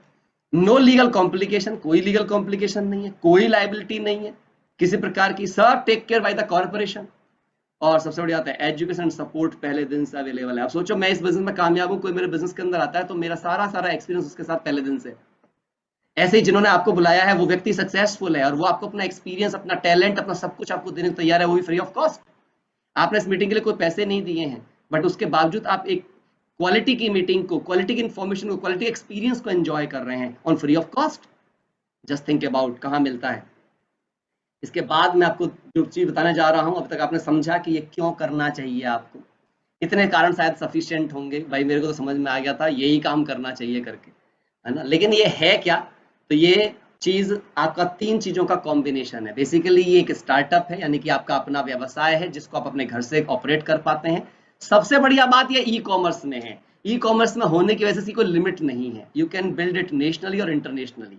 Speaker 1: नो लीगल कॉम्प्लिकेशन, कोई लीगल कॉम्प्लिकेशन नहीं है, कोई लाइबिलिटी नहीं है किसी प्रकार की, सब take care by the corporation. और सबसे बढ़िया आता है एजुकेशन सपोर्ट पहले दिन से अवेलेबल है। अब सोचो मैं इस बिजनेस में कामयाब हूँ, कोई मेरे बिजनेस के अंदर आता है तो मेरा सारा एक्सपीरियंस उसके साथ पहले दिन से। ऐसे ही जिन्होंने आपको बुलाया है वो व्यक्ति सक्सेसफुल है, और वो आपको अपना एक्सपीरियंस, अपना टैलेंट, अपना सब कुछ आपको देने को तैयार है, वो भी फ्री ऑफ कॉस्ट। आपने इस मीटिंग के लिए कोई पैसे नहीं दिए हैं, बट उसके बावजूद आप एक क्वालिटी की मीटिंग को, क्वालिटी की इंफॉर्मेशन को, क्वालिटी एक्सपीरियंस को एंजॉय कर रहे हैं on free of cost. Just think about, कहाँ मिलता है। इसके बाद मैं आपको जो चीज़ बताने जा रहा हूँ, अब तक आपने समझा कि ये क्यों करना चाहिए आपको। इतने कारण शायद सफिशिएंट होंगे, भाई मेरे को तो समझ में आ गया था यही काम करना चाहिए करके, है ना। लेकिन ये है क्या? तो ये चीज़ आपका 3 चीज़ों का कॉम्बिनेशन है। बेसिकली ये एक स्टार्टअप है, यानी कि आपका अपना व्यवसाय है जिसको आप अपने घर से ऑपरेट कर पाते हैं। सबसे बढ़िया बात ये ई-कॉमर्स में है। ई-कॉमर्स में होने की वजह से इसकी कोई लिमिट नहीं है। You can build it nationally और इंटरनेशनली।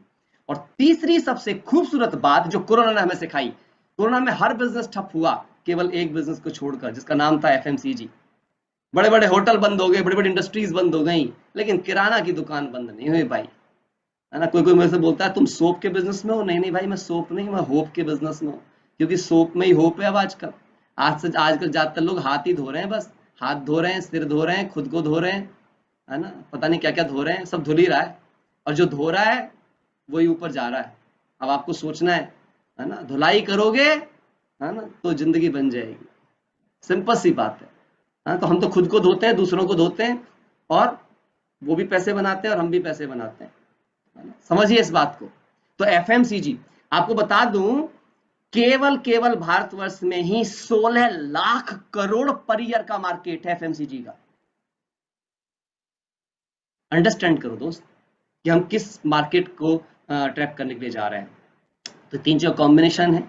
Speaker 1: और तीसरी सबसे खूबसूरत बात जो कोरोना ने हमें सिखाई, कोरोना में हर बिजनेस ठप हुआ केवल एक बिजनेस को छोड़कर, जिसका नाम था एफएमसीजी। बड़े बड़े होटल बंद हो गए, बड़ी बड़ी इंडस्ट्रीज बंद हो गई, लेकिन किराना की दुकान बंद नहीं हुई भाई, है ना। कोई कोई मेरे से बोलता है तुम सोप के बिजनेस में हो। नहीं नहीं भाई, मैं सोप नहीं, मैं होप के बिजनेस में हूँ, क्योंकि सोप में ही होप है अब आजकल। आजकल ज्यादातर लोग हाथ ही धो रहे हैं, बस हाथ धो रहे हैं, सिर धो रहे हैं, खुद को धो रहे हैं, है ना, पता नहीं क्या क्या धो रहे हैं, सब धुल ही रहा है। और जो धो रहा है वही ऊपर जा रहा है। अब आपको सोचना है ना, धुलाई करोगे, है ना, तो जिंदगी बन जाएगी। सिंपल सी बात है। हाँ, तो हम तो खुद को धोते हैं, दूसरों को धोते हैं, और वो भी पैसे बनाते हैं और हम भी पैसे बनाते हैं, है ना? समझिए इस बात को। तो एफएमसीजी, आपको बता दूं, केवल केवल भारतवर्ष में ही 16 लाख करोड़ पर ईयर का मार्केट है एफएमसीजी का। अंडरस्टैंड करो दोस्त कि हम किस मार्केट को ट्रैप करने के लिए जा रहे हैं। तो 3 जो कॉम्बिनेशन है।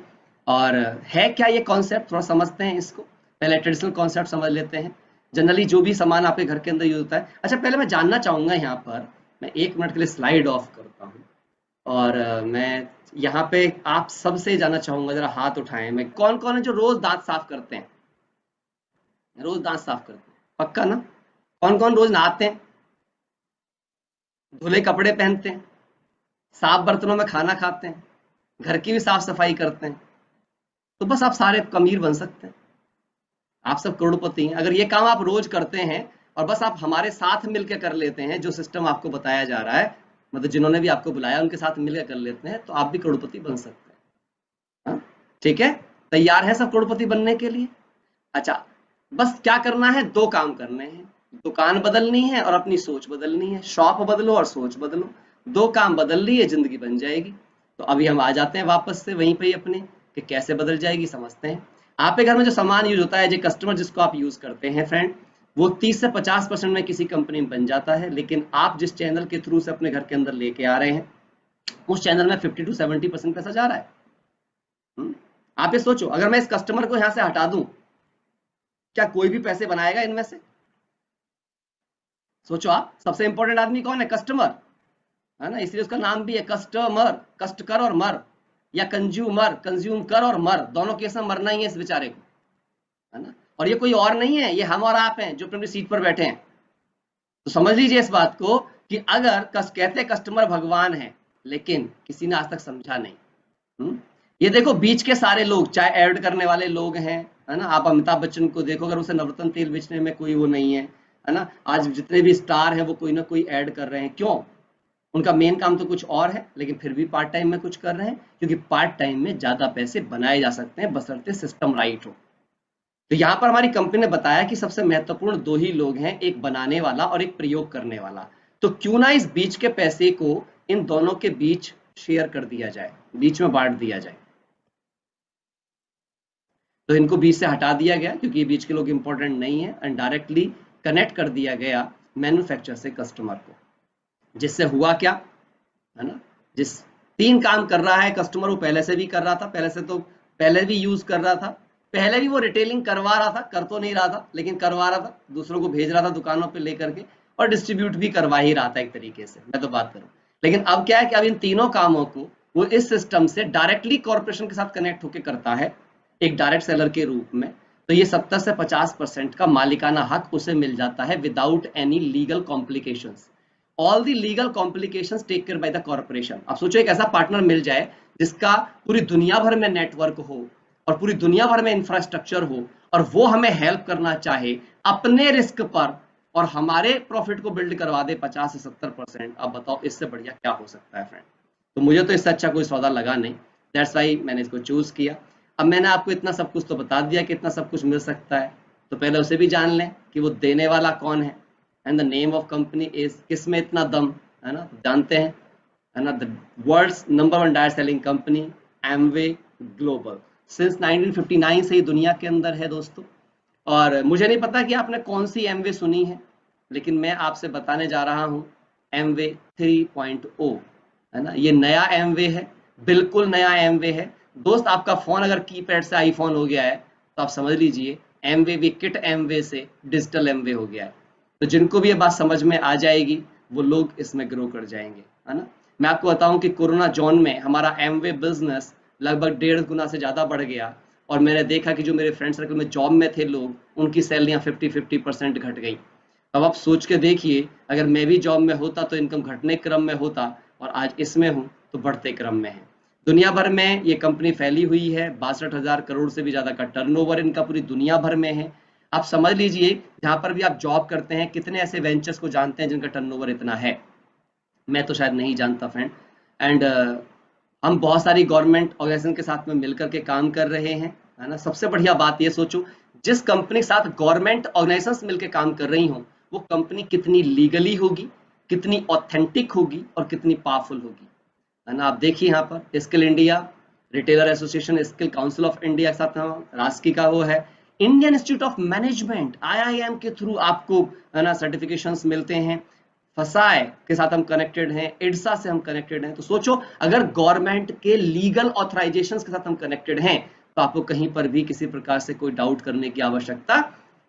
Speaker 1: और है क्या ये कॉन्सेप्ट, थोड़ा समझते हैं इसको। पहले ट्रेडिशनल कॉन्सेप्ट समझ लेते हैं। जनरली जो भी सामान आपके घर के अंदर यूज होता है। अच्छा, पहले मैं जानना चाहूंगा, यहाँ पर मैं 1 मिनट के लिए स्लाइड ऑफ करता हूँ, और मैं यहाँ पे आप सबसे जानना चाहूंगा, जरा हाथ उठाएं, मैं कौन कौन है जो रोज दांत साफ करते हैं? रोज दांत साफ करते हैं पक्का ना? कौन कौन रोज नहाते हैं, धुले कपड़े पहनते हैं, साफ बर्तनों में खाना खाते हैं, घर की भी साफ सफाई करते हैं? तो बस आप सारे अमीर बन सकते हैं, आप सब करोड़पति हैं अगर ये काम आप रोज करते हैं। और बस आप हमारे साथ मिलकर कर लेते हैं, जो सिस्टम आपको बताया जा रहा है, मतलब जिन्होंने भी आपको बुलाया उनके साथ मिलकर कर लेते हैं, तो आप भी करोड़पति बन सकते हैं। हाँ? ठीक है, तैयार है सब करोड़पति बनने के लिए? अच्छा, बस क्या करना है, 2 काम करने हैं। दुकान बदलनी है और अपनी सोच बदलनी है। शॉप बदलो और सोच बदलो, 2 काम बदल लिए, जिंदगी बन जाएगी। तो अभी हम आ जाते हैं वापस से वहीं पे ही अपने, कि कैसे बदल जाएगी समझते हैं। आपके घर में जो सामान यूज होता है, जो कस्टमर जिसको आप यूज करते हैं फ्रेंड, वो 30 से 50% में किसी कंपनी में बन जाता है। लेकिन आप जिस चैनल के थ्रू से अपने घर के अंदर लेके आ रहे हैं, उस चैनल में 50 to 70% पैसा जा रहा है। आप ये सोचो, अगर मैं इस कस्टमर को यहाँ से हटा दूं, क्या कोई भी पैसे बनाएगा इनमें से? सोचो आप, सबसे इंपॉर्टेंट आदमी कौन है? कस्टमर, है ना, इसलिए उसका नाम भी है कस्टमर। कष्ट कर और मर, या कंज्यूमर, कंज्यूम कर और मर, दोनों केस में मरना ही है इस बेचारे को, है ना। और ये कोई और नहीं है, ये हम और आप हैं जो अपनी सीट पर बैठे हैं। तो समझ लीजिए इस बात को कि अगर कहते कस्टमर भगवान है, लेकिन किसी ने आज तक समझा नहीं। ये देखो बीच के सारे लोग, चाहे ऐड करने वाले लोग हैं, है ना, आप अमिताभ बच्चन को देखो, अगर उसे नवरत्न तेल बेचने में कोई वो नहीं है ना, आज जितने भी स्टार हैं वो कोई ना कोई ऐड कर रहे हैं। क्यों? उनका मेन काम तो कुछ और है, लेकिन फिर भी पार्ट टाइम में कुछ कर रहे हैं, क्योंकि पार्ट टाइम में ज्यादा पैसे बनाए जा सकते हैं, बशर्ते सिस्टम राइट हो। तो यहाँ पर हमारी कंपनी ने बताया कि सबसे महत्वपूर्ण 2 ही लोग हैं, एक बनाने वाला और एक प्रयोग करने वाला। तो क्यों ना इस बीच के पैसे को इन दोनों के बीच शेयर कर दिया जाए, बीच में बांट दिया जाए। तो इनको बीच से हटा दिया गया, क्योंकि ये बीच के लोग इंपॉर्टेंट नहीं है, एंड डायरेक्टली कनेक्ट कर दिया गया मैन्युफैक्चर से कस्टमर को। जिससे हुआ क्या, है ना, जिस 3 काम कर रहा है कस्टमर, वो पहले से भी कर रहा था, पहले भी यूज कर रहा था, पहले भी वो रिटेलिंग करवा रहा था, कर तो नहीं रहा था लेकिन करवा रहा था, दूसरों को भेज रहा था दुकानों पे लेकर के, और डिस्ट्रीब्यूट भी करवा ही रहा था एक तरीके से, मैं तो बात करूं। लेकिन अब क्या है कि अब इन तीनों कामों को वो इस सिस्टम से डायरेक्टली कॉर्पोरेशन के साथ कनेक्ट होकर करता है, एक डायरेक्ट सेलर के रूप में। तो ये 70 से 50% का मालिकाना हक उसे मिल जाता है without any legal complications. All the legal complications take care by the corporation. अब सोचो एक ऐसा पार्टनर मिल जाए जिसका पूरी दुनिया भर में नेटवर्क हो और पूरी दुनिया भर में इंफ्रास्ट्रक्चर हो, और वो हमें हेल्प करना चाहे अपने रिस्क पर, और हमारे प्रॉफिट को बिल्ड करवा दे 50 से 70%। अब बताओ इससे बढ़िया क्या हो सकता है फ्रेंड? तो मुझे तो इससे अच्छा कोई सौदा लगा नहीं, दैट्स वाई मैंने इसको चूज किया। अब मैंने आपको इतना सब कुछ तो बता दिया कि इतना सब कुछ मिल सकता है, तो पहले उसे भी जान लें कि वो देने वाला कौन है, and the name of company is, किस में इतना दम है ना, जानते हैं, है ना, the world's number 1 direct selling company, Amway, global. Since 1959 से ही दुनिया के अंदर है दोस्तों। और मुझे नहीं पता कि आपने कौन सी एमवे सुनी है, लेकिन मैं आपसे बताने जा रहा हूँ एमवे 3.0, है ना। ये नया एमवे है, बिल्कुल नया एमवे है दोस्त। आपका फोन अगर कीपैड से आईफोन हो गया है तो आप समझ लीजिए एमवे भी किट एमवे से डिजिटल एमवे हो गया है। तो जिनको भी ये बात समझ में आ जाएगी वो लोग इसमें ग्रो कर जाएंगे, है ना। मैं आपको बताऊं कि कोरोना जोन में हमारा एमवे बिजनेस लगभग 1.5 गुना से ज़्यादा बढ़ गया। और मैंने देखा कि जो मेरे फ्रेंड सर्कल में जॉब में थे लोग, उनकी सैलरियां 50-50% घट गई। अब आप सोच के देखिए, अगर मैं भी जॉब में होता तो इनकम घटने क्रम में होता, और आज इसमें हूं तो बढ़ते क्रम में है। दुनिया भर में ये कंपनी फैली हुई है, 62,000 करोड़ से भी ज्यादा का टर्नओवर इनका पूरी दुनिया भर में है। आप समझ लीजिए जहां पर भी आप जॉब करते हैं, कितने ऐसे वेंचर्स को जानते हैं जिनका टर्नओवर इतना है। मैं तो शायद नहीं जानता फ्रेंड। एंड हम बहुत सारी गवर्नमेंट ऑर्गेनाइजेशन के साथ में मिलकर के काम कर रहे हैं, है ना। सबसे बढ़िया बात ये सोचो, जिस कंपनी के साथ गवर्नमेंट ऑर्गेनाइजेशंस मिलकर काम कर रही हों, वो कंपनी कितनी लीगली होगी, कितनी ऑथेंटिक होगी और कितनी पावरफुल होगी, है ना। आप देखिए यहाँ पर skill India, retailer association, skill council of India के साथ रास्की का वो है, Indian institute of management IIM के थ्रू आपको, है ना, सर्टिफिकेशंस मिलते हैं। फसाए के साथ हम कनेक्टेड हैं, इड्सा से हम कनेक्टेड हैं। तो सोचो अगर गवर्नमेंट के लीगल ऑथराइजेशंस के साथ हम कनेक्टेड हैं तो आपको कहीं पर भी किसी प्रकार से कोई डाउट करने की आवश्यकता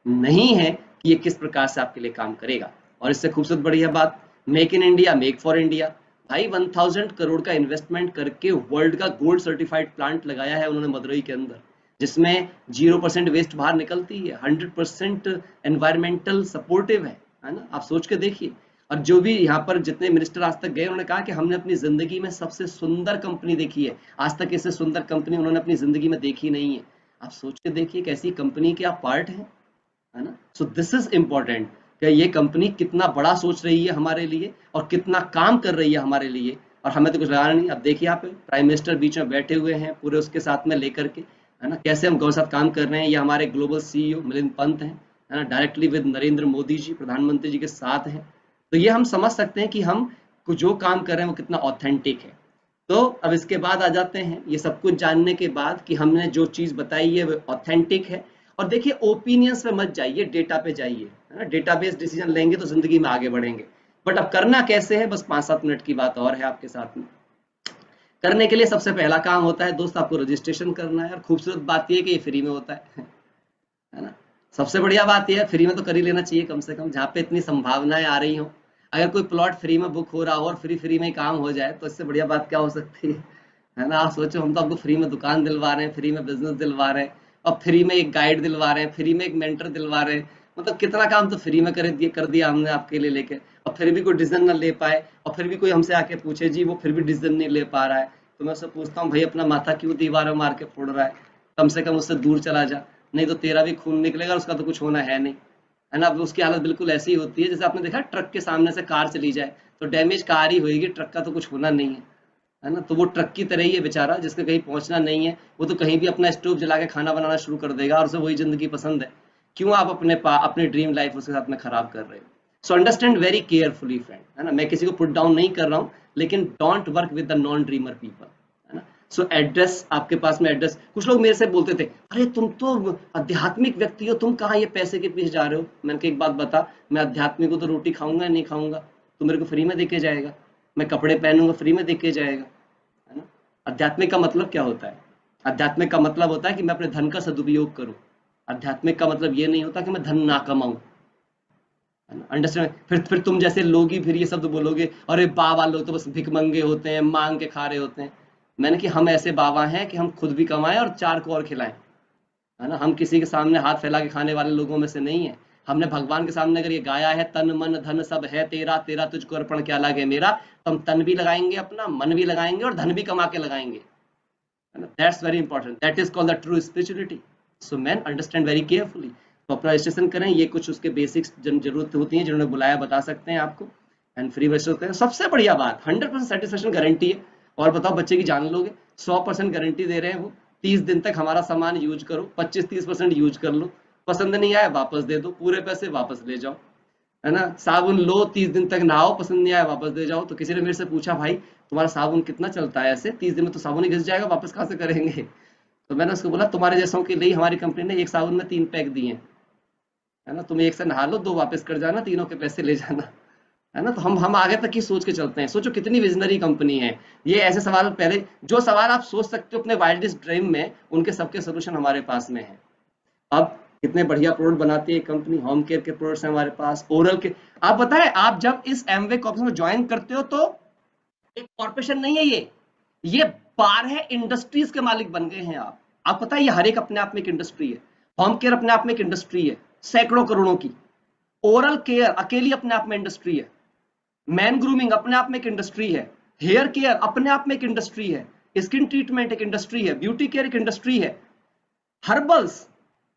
Speaker 1: नहीं है कि ये किस प्रकार से आपके लिए काम करेगा। और इससे खूबसूरत बढ़िया बात, make in India, make for India. भाई 1000 करोड़ का इन्वेस्टमेंट करके वर्ल्ड का गोल्ड सर्टिफाइड प्लांट लगाया है उन्होंने मदुरई के अंदर, जिसमें 0% वेस्ट बाहर निकलती है, 100% एनवायरमेंटल सपोर्टिव है ना। आप सोच के देखिए। और जो भी यहाँ पर जितने मिनिस्टर आज तक गए, उन्होंने कहा कि हमने अपनी जिंदगी में सबसे सुंदर कंपनी देखी है, आज तक इससे सुंदर कंपनी उन्होंने अपनी जिंदगी में देखी नहीं है। आप सोच के देखिए कैसी कंपनी के आप पार्ट हैं, है ना। सो दिस इज इम्पोर्टेंट कि ये कंपनी कितना बड़ा सोच रही है हमारे लिए और कितना काम कर रही है हमारे लिए, और हमें तो कुछ लगाना नहीं। अब देखिए यहाँ पे प्राइम मिनिस्टर बीच में बैठे हुए हैं पूरे उसके साथ में लेकर के, है ना, कैसे हम गौर साथ काम कर रहे हैं। ये हमारे ग्लोबल CEO मिलिंद पंत हैं, है ना, डायरेक्टली विद नरेंद्र मोदी जी, प्रधानमंत्री जी के साथ हैं। तो ये हम समझ सकते हैं कि हम जो काम कर रहे हैं वो कितना ऑथेंटिक है। तो अब इसके बाद आ जाते हैं, ये सब कुछ जानने के बाद कि हमने जो चीज बताई है वो ऑथेंटिक है। और देखिए ओपिनियंस पे मत जाइए, डेटा पे जाइए, है ना। डेटाबेस डिसीजन लेंगे तो जिंदगी में आगे बढ़ेंगे। बट अब करना कैसे है, बस 5-7 मिनट की बात और है आपके साथ में। करने के लिए सबसे पहला काम होता है दोस्त, आपको रजिस्ट्रेशन करना है। और खूबसूरत बात यह है कि ये फ्री में होता है ना। सबसे बढ़िया बात यह है, फ्री में तो कर ही लेना चाहिए कम से कम, जहाँ पे इतनी संभावनाएं आ रही हो। अगर कोई प्लॉट फ्री में बुक हो रहा हो और फ्री में ही काम हो जाए तो इससे बढ़िया बात क्या हो सकती है ना। आप सोचो, हम तो आपको फ्री में दुकान दिलवा रहे हैं, फ्री में बिजनेस दिलवा रहे हैं, और फ्री में एक गाइड दिलवा रहे हैं, फ्री में एक मेंटर दिलवा रहे हैं। मतलब कितना काम तो फ्री में कर दिया हमने आपके लिए लेके, और फिर भी कोई डिसीजन ना ले पाए, और फिर भी कोई हमसे आके पूछे जी वो फिर भी डिसीजन नहीं ले पा रहा है, तो मैं उससे पूछता हूँ भाई अपना माथा क्यों दीवार में मार के फोड़ रहा है, कम से कम उससे दूर चला जा, नहीं तो तेरा भी खून निकलेगा, उसका तो कुछ होना है नहीं, है ना। अब उसकी हालत बिल्कुल ऐसी होती है जैसे आपने देखा ट्रक के सामने से कार चली जाए तो डैमेज कार ही होगी, ट्रक का तो कुछ होना नहीं है ना। तो वो ट्रक की तरह ही है बेचारा, जिसके कहीं पहुंचना नहीं है, वो तो कहीं भी अपना स्टोव जला के खाना बनाना शुरू कर देगा और उसे वही जिंदगी पसंद है। क्यों आप अपने ड्रीम लाइफ उसके साथ में खराब कर रहे हो। So understand very carefully friend, है ना। मैं किसी को पुट डाउन नहीं कर रहा हूँ, लेकिन don't work with the non dreamer people, है ना। सो एड्रेस, आपके पास में एड्रेस, कुछ लोग मेरे से बोलते थे अरे तुम तो आध्यात्मिक व्यक्ति हो, तुम कहाँ ये पैसे के पीछे जा रहे हो। मैंने कहा एक बात बता, मैं आध्यात्मिक को तो रोटी खाऊंगा नहीं खाऊंगा, तो मेरे को फ्री में देके जाएगा, मैं कपड़े पहनूंगा फ्री में देके जाएगा, है ना। आध्यात्मिक का मतलब क्या होता है, आध्यात्मिक का मतलब होता है कि मैं अपने धन का सदुपयोग करूं। आध्यात्मिक का मतलब ये नहीं होता कि मैं धन ना कमाऊं, है ना। अंडरस्टैंड। फिर तुम जैसे लोग ही फिर ये शब्द बोलोगे, अरे बाबा लोग तो बस भिखमंगे होते हैं, मांग के खा रहे होते हैं। मैंने कि हम ऐसे बाबा हैं कि हम खुद भी कमाएं और 4 को और खिलाएं, है ना। हम किसी के सामने हाथ फैला के खाने वाले लोगों में से नहीं है। हमने भगवान के सामने अगर ये गाया है, तन मन धन सब है तेरा, तेरा तुझको अर्पण क्या लगे मेरा, तो हम तन भी लगाएंगे, अपना मन भी लगाएंगे और धन भी कमा के लगाएंगे, है ना। That's very important, that is called the true spirituality. So man understand very carefully. तो अपना रजिस्ट्रेशन करें, ये कुछ उसके बेसिक्स जरूरत होती है, जिन्होंने बुलाया बता सकते हैं आपको। एंड फ्री रजिस्टर होते हैं। सबसे बढ़िया बात 100% सेटिस्फेक्शन गारंटी है। और बताओ बच्चे की जान लोगे, 100% गारंटी दे रहे हैं वो। 30 दिन तक हमारा सामान यूज करो, 25-30% यूज कर लो, पसंद नहीं आया वापस दे दो, पूरे पैसे वापस ले जाओ, है ना। साबुन लो, 30 दिन तक नहाओ, पसंद नहीं आया वापस दे जाओ। तो किसी ने मेरे से पूछा भाई तुम्हारा साबुन कितना चलता है, ऐसे 30 दिन में तो साबुन ही घिस जाएगा, वापस कहाँ से करेंगे। तो मैंने उसको बोला तुम्हारे जैसों के लिए हमारी कंपनी ने एक साबुन में 3 पैक दिए हैं, है ना, तुम एक से नहा लो, 2 वापस कर जाना, तीनों के पैसे ले जाना, है ना। तो हम आगे तक की सोच के चलते हैं। सोचो कितनी विजनरी कंपनी है। ये ऐसे सवाल पहले, जो सवाल आप सोच सकते हो अपने वाइल्डेस्ट ड्रीम में, उनके सबके सोल्यूशन हमारे पास में है। अब कितने बढ़िया प्रोडक्ट बनाती है कंपनी, होम केयर के प्रोडक्ट्स हैं हमारे पास, ओरल के। आप बताएं, आप जब इस एमवे कॉर्पोरेशन में ज्वाइन करते हो तो एक कॉर्पोरेशन नहीं है ये 12 इंडस्ट्रीज के मालिक बन गए हैं आप पता है, ये हर एक अपने आप में एक इंडस्ट्री है। होम केयर अपने आप में एक इंडस्ट्री है, सैकड़ों करोड़ों की। ओरल केयर अकेली अपने आप में इंडस्ट्री है। मैन ग्रूमिंग अपने आप में एक इंडस्ट्री है। हेयर केयर अपने आप में एक इंडस्ट्री है। स्किन ट्रीटमेंट एक इंडस्ट्री है। ब्यूटी केयर एक इंडस्ट्री है। हर्बल्स,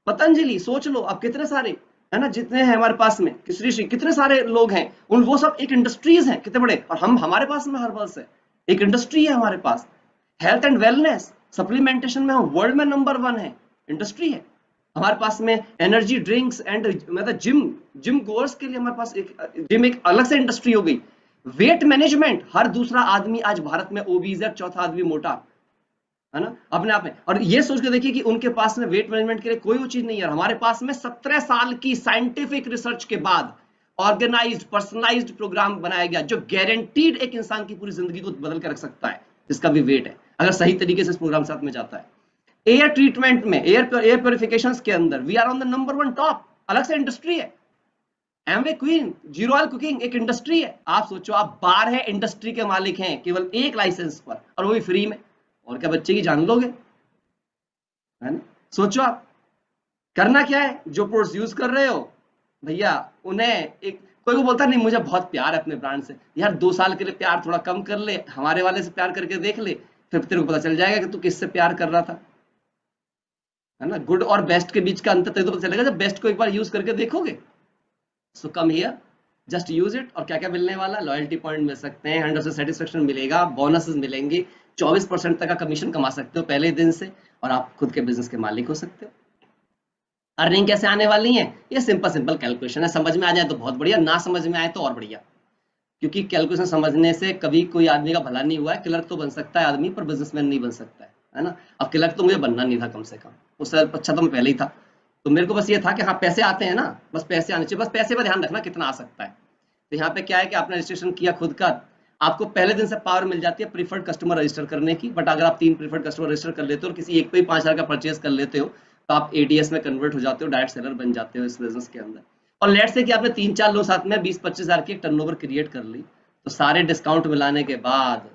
Speaker 1: पतंजलि, सोच लो अब कितने सारे, है ना, जितने हैं हमारे पास में, ऋषि, कितने सारे लोग हैं, उन वो सब एक इंडस्ट्रीज हैं कितने बड़े। और हमारे पास में हर्बल्स है, एक इंडस्ट्री है हमारे पास। हेल्थ एंड वेलनेस सप्लीमेंटेशन में हम वर्ल्ड में नंबर 1 है, इंडस्ट्री है हमारे पास में। एनर्जी ड्रिंक्स एंड मतलब जिम गोअर्स के लिए हमारे पास एक जिम, एक अलग से इंडस्ट्री हो गई। वेट मैनेजमेंट, हर दूसरा आदमी आज भारत में ओबीज है, चौथा आदमी मोटा, है ना, अपने आप में। और ये सोच के देखिए कि उनके पास में वेट मैनेजमेंट के लिए कोई वो चीज नहीं है। हमारे पास में 17 साल की साइंटिफिक रिसर्च के बाद ऑर्गेनाइज्ड पर्सनलाइज्ड प्रोग्राम बनाया गया, जो गारंटीड एक इंसान की पूरी जिंदगी को बदल के रख सकता है, जिसका भी वेट है, अगर सही तरीके से इस प्रोग्राम साथ में जाता है। एयर ट्रीटमेंट में, एयर प्योरिफिकेशन के अंदर we are on the number 1 top, अलग से इंडस्ट्री है। Amway queen zero oil cooking एक इंडस्ट्री है। आप सोचो, आप 12 इंडस्ट्री के मालिक हैं केवल एक लाइसेंस पर, और वो भी फ्री में। और क्या बच्चे की जान लोगे, है ना। सोचो आप करना क्या है, जो प्रोडक्ट्स यूज कर रहे हो भैया, उन्हें एक, कोई को बोलता नहीं मुझे बहुत प्यार है अपने ब्रांड से, यार 2 साल के लिए प्यार थोड़ा कम कर ले, हमारे वाले से प्यार करके देख ले, फिर तेरे को पता चल जाएगा कि तू किससे प्यार कर रहा था, है ना। गुड और बेस्ट के बीच का अंतर तेरे को पता चलेगा जब बेस्ट को एक बार यूज करके देखोगे। So come here, just use it. और क्या क्या मिलने वाला, लॉयल्टी पॉइंट मिल सकते हैं, 100% सेटिस्फेक्शन मिलेगा, बोनसेस मिलेंगे, 24% तक का कमीशन कमा सकते हो पहले दिन से, और आप खुद के बिजनेस के मालिक हो सकते हो। अर्निंग कैसे आने वाली है, ये सिंपल सिंपल कैलकुलेशन है। समझ में आ जाए तो बहुत बढ़िया, ना समझ में आए तो और बढ़िया, क्योंकि कैलकुलेशन समझने से कभी कोई आदमी का भला नहीं हुआ है। क्लर्क तो बन सकता है आदमी, पर बिजनेसमैन नहीं बन सकता है ना। अब क्लर्क तो मुझे बनना नहीं था, कम से कम उससे अच्छा तो मैं पहले ही था। तो मेरे को बस ये था कि हाँ पैसे आते हैं ना, बस पैसे आने चाहिए, बस पैसे पर ध्यान रखना कितना आ सकता है। तो यहाँ पे क्या है कि आपने रजिस्ट्रेशन किया खुद का, आपको पहले दिन से पावर मिल जाती है प्रीफर्ड कस्टमर रजिस्टर करने की। बट अगर आप 3 प्रीफर्ड कस्टमर रजिस्टर कर लेते हो और किसी एक पे ही 5,000 का परचेज कर लेते हो, तो आप एडीएस में कन्वर्ट हो जाते हो, डायरेक्ट सेलर बन जाते हो इस बिजनेस के अंदर। और लेट से कि आपने 3-4 लोग साथ में 20-25,000 की एक टर्नओवर क्रिएट कर ली, तो सारे डिस्काउंट मिलाने के बाद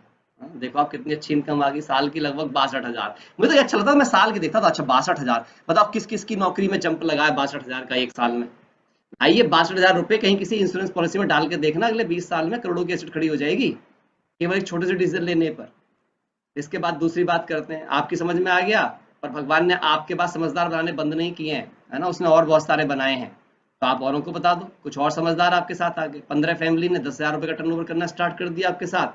Speaker 1: देखो आप कितनी अच्छी इनकम आ गई, साल की लगभग 62,000। मुझे तो अच्छा लगता था, मैं साल की देखता था, अच्छा 62,000, बताओ किस किस की नौकरी में जंप लगा है 62,000 का एक साल में। आइए 62,000 रुपए कहीं किसी इंश्योरेंस पॉलिसी में डाल के देखना, अगले 20 साल में करोड़ों की एसेट खड़ी हो जाएगी, केवल एक छोटे से डिसीजन लेने पर। इसके बाद दूसरी बात करते हैं, आपकी समझ में आ गया, पर भगवान ने आपके पास समझदार बनाने बंद नहीं किए हैं, है ना, उसने और बहुत सारे बनाए हैं। तो आप औरों को बता दो, कुछ और समझदार आपके साथ आ गए। 15 फैमिली ने 10,000 रुपए का टर्नओवर करना स्टार्ट कर दिया आपके साथ,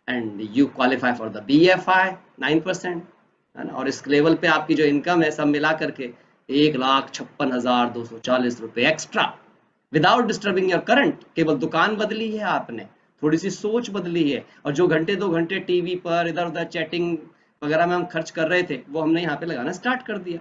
Speaker 1: and you qualify for the BFI 9%, है ना। और इस लेवल पे आपकी जो इनकम है सब मिला करके 1,56,240 रुपए extra, without disturbing your current. केवल दुकान बदली है आपने, थोड़ी सी सोच बदली है, और जो घंटे 2 घंटे टीवी पर इधर उधर चैटिंग वगैरह में हम खर्च कर रहे थे, वो हमने यहाँ पे लगाना स्टार्ट कर दिया।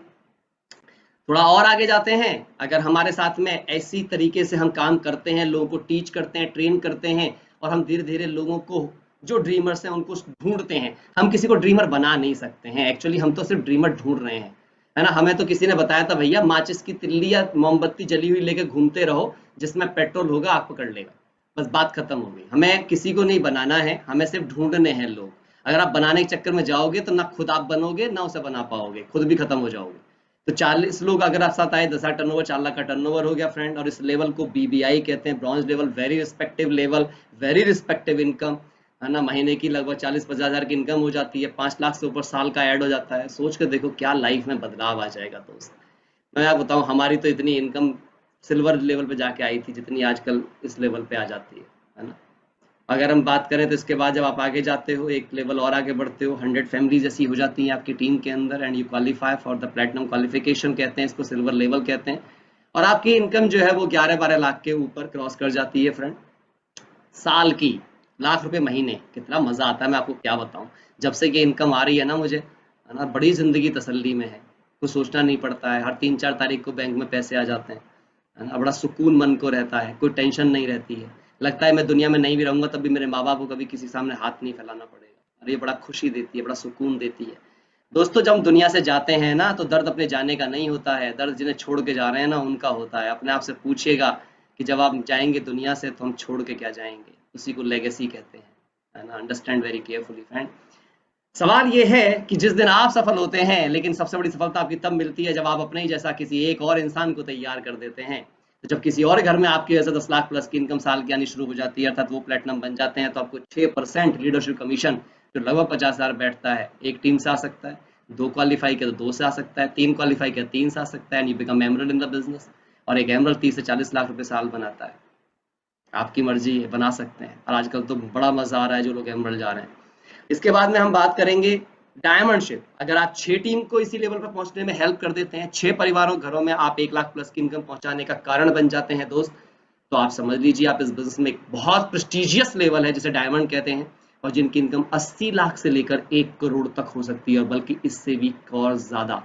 Speaker 1: थोड़ा और आगे जाते हैं, अगर हमारे साथ में ऐसी तरीके से हम काम करते हैं, लोगों को टीच करते हैं, ट्रेन करते हैं, और हम धीरे धीरे लोगों को, जो ड्रीमर्स हैं उनको ढूंढते हैं। हम किसी को ड्रीमर बना नहीं सकते हैं, एक्चुअली हम तो सिर्फ ड्रीमर ढूंढ रहे हैं, है ना। हमें तो किसी ने बताया था भैया माचिस की तिल्ली या मोमबत्ती जली हुई लेके घूमते रहो, जिसमें पेट्रोल होगा आग पकड़ लेगा, बस बात खत्म हो गई। हमें किसी को नहीं बनाना है, हमें सिर्फ ढूंढने हैं लोग। अगर आप बनाने के चक्कर में जाओगे तो ना खुद आप बनोगे, ना उसे बना पाओगे, खुद भी खत्म हो जाओगे। तो 40 लोग अगर आप साथ आए, 10,000 टर्नओवर, 4 लाख का टर्नओवर हो गया फ्रेंड। और इस लेवल को BBI कहते हैं, bronze level, very respective level, very respective income, है ना। महीने की लगभग 40-50,000 की इनकम हो जाती है, 5 लाख से ऊपर साल का ऐड हो जाता है। सोच के देखो क्या लाइफ में बदलाव आ जाएगा दोस्त। मैं आप बताऊं, हमारी तो इतनी इनकम सिल्वर लेवल पे जाके आई थी, जितनी आजकल इस लेवल पे आ जाती है ना। अगर हम बात करें तो इसके बाद जब आप आगे जाते हो, एक लेवल और आगे बढ़ते हो, 100 फैमिलीज ऐसी हो जाती हैं आपकी टीम के अंदर, and you qualify for the platinum qualification कहते हैं इसको, सिल्वर लेवल कहते हैं। और आपकी इनकम जो है वो 11-12 लाख के ऊपर क्रॉस कर जाती है फ्रेंड, साल की, लाख रुपए महीने। कितना मजा आता है, मैं आपको क्या बताऊं, जब से ये इनकम आ रही है ना मुझे, है ना, बड़ी जिंदगी तसल्ली में है, कुछ सोचना नहीं पड़ता है, हर 3-4 तारीख को बैंक में पैसे आ जाते हैं, है ना, बड़ा सुकून मन को रहता है, कोई टेंशन नहीं रहती है, लगता है मैं दुनिया में नहीं भी रहूंगा तब भी मेरे माँ बाप को कभी किसी सामने हाथ नहीं फैलाना पड़ेगा, और ये बड़ा खुशी देती है, बड़ा सुकून देती है। दोस्तों जब हम दुनिया से जाते हैं ना तो दर्द अपने जाने का नहीं होता है, दर्द जिन्हें छोड़ के जा रहे हैं ना उनका होता है। अपने आप से पूछिएगा कि जब आप जाएंगे दुनिया से तो हम छोड़ के क्या जाएंगे, उसी को लेगेसी कहते हैं, है ना। Understand very carefully friend. सवाल ये है कि जिस दिन आप सफल होते हैं, लेकिन सबसे बड़ी सफलता आपकी तब मिलती है जब आप अपने ही जैसा किसी एक और इंसान को तैयार कर देते हैं। तो जब किसी और घर में आपकी वजह से 10 लाख प्लस की इनकम साल की आनी शुरू हो जाती है, अर्थात वो प्लेटिनम बन जाते हैं, तो आपको 6% लीडरशिप कमीशन जो लगभग 50,000 बैठता है, एक टीम से आ सकता है, 2 क्वालिफाई किया तो 2 से आ सकता है, 3 क्वालिफाई किया 3 से आ सकता है, and you become emerald in the business. और एक एमरल्ड 30 से 40 लाख रुपए साल बनाता है। आपकी मर्जी है, बना सकते हैं, और आजकल तो बड़ा मजा आ रहा है जो लोग एमरल्ड जा रहे हैं। इसके बाद में हम बात करेंगे डायमंडशिप। अगर आप 6 टीम को इसी लेवल पर पहुंचने में हेल्प कर देते हैं, 6 परिवारों घरों में आप 1 लाख प्लस की इनकम पहुंचाने का कारण बन जाते हैं दोस्त, तो आप समझ लीजिए आप इस बिजनेस में एक बहुत प्रेस्टिजियस लेवल है जिसे डायमंड कहते हैं, और जिनकी इनकम 80 लाख से लेकर 1 करोड़ तक हो सकती है, और बल्कि इससे भी और ज्यादा।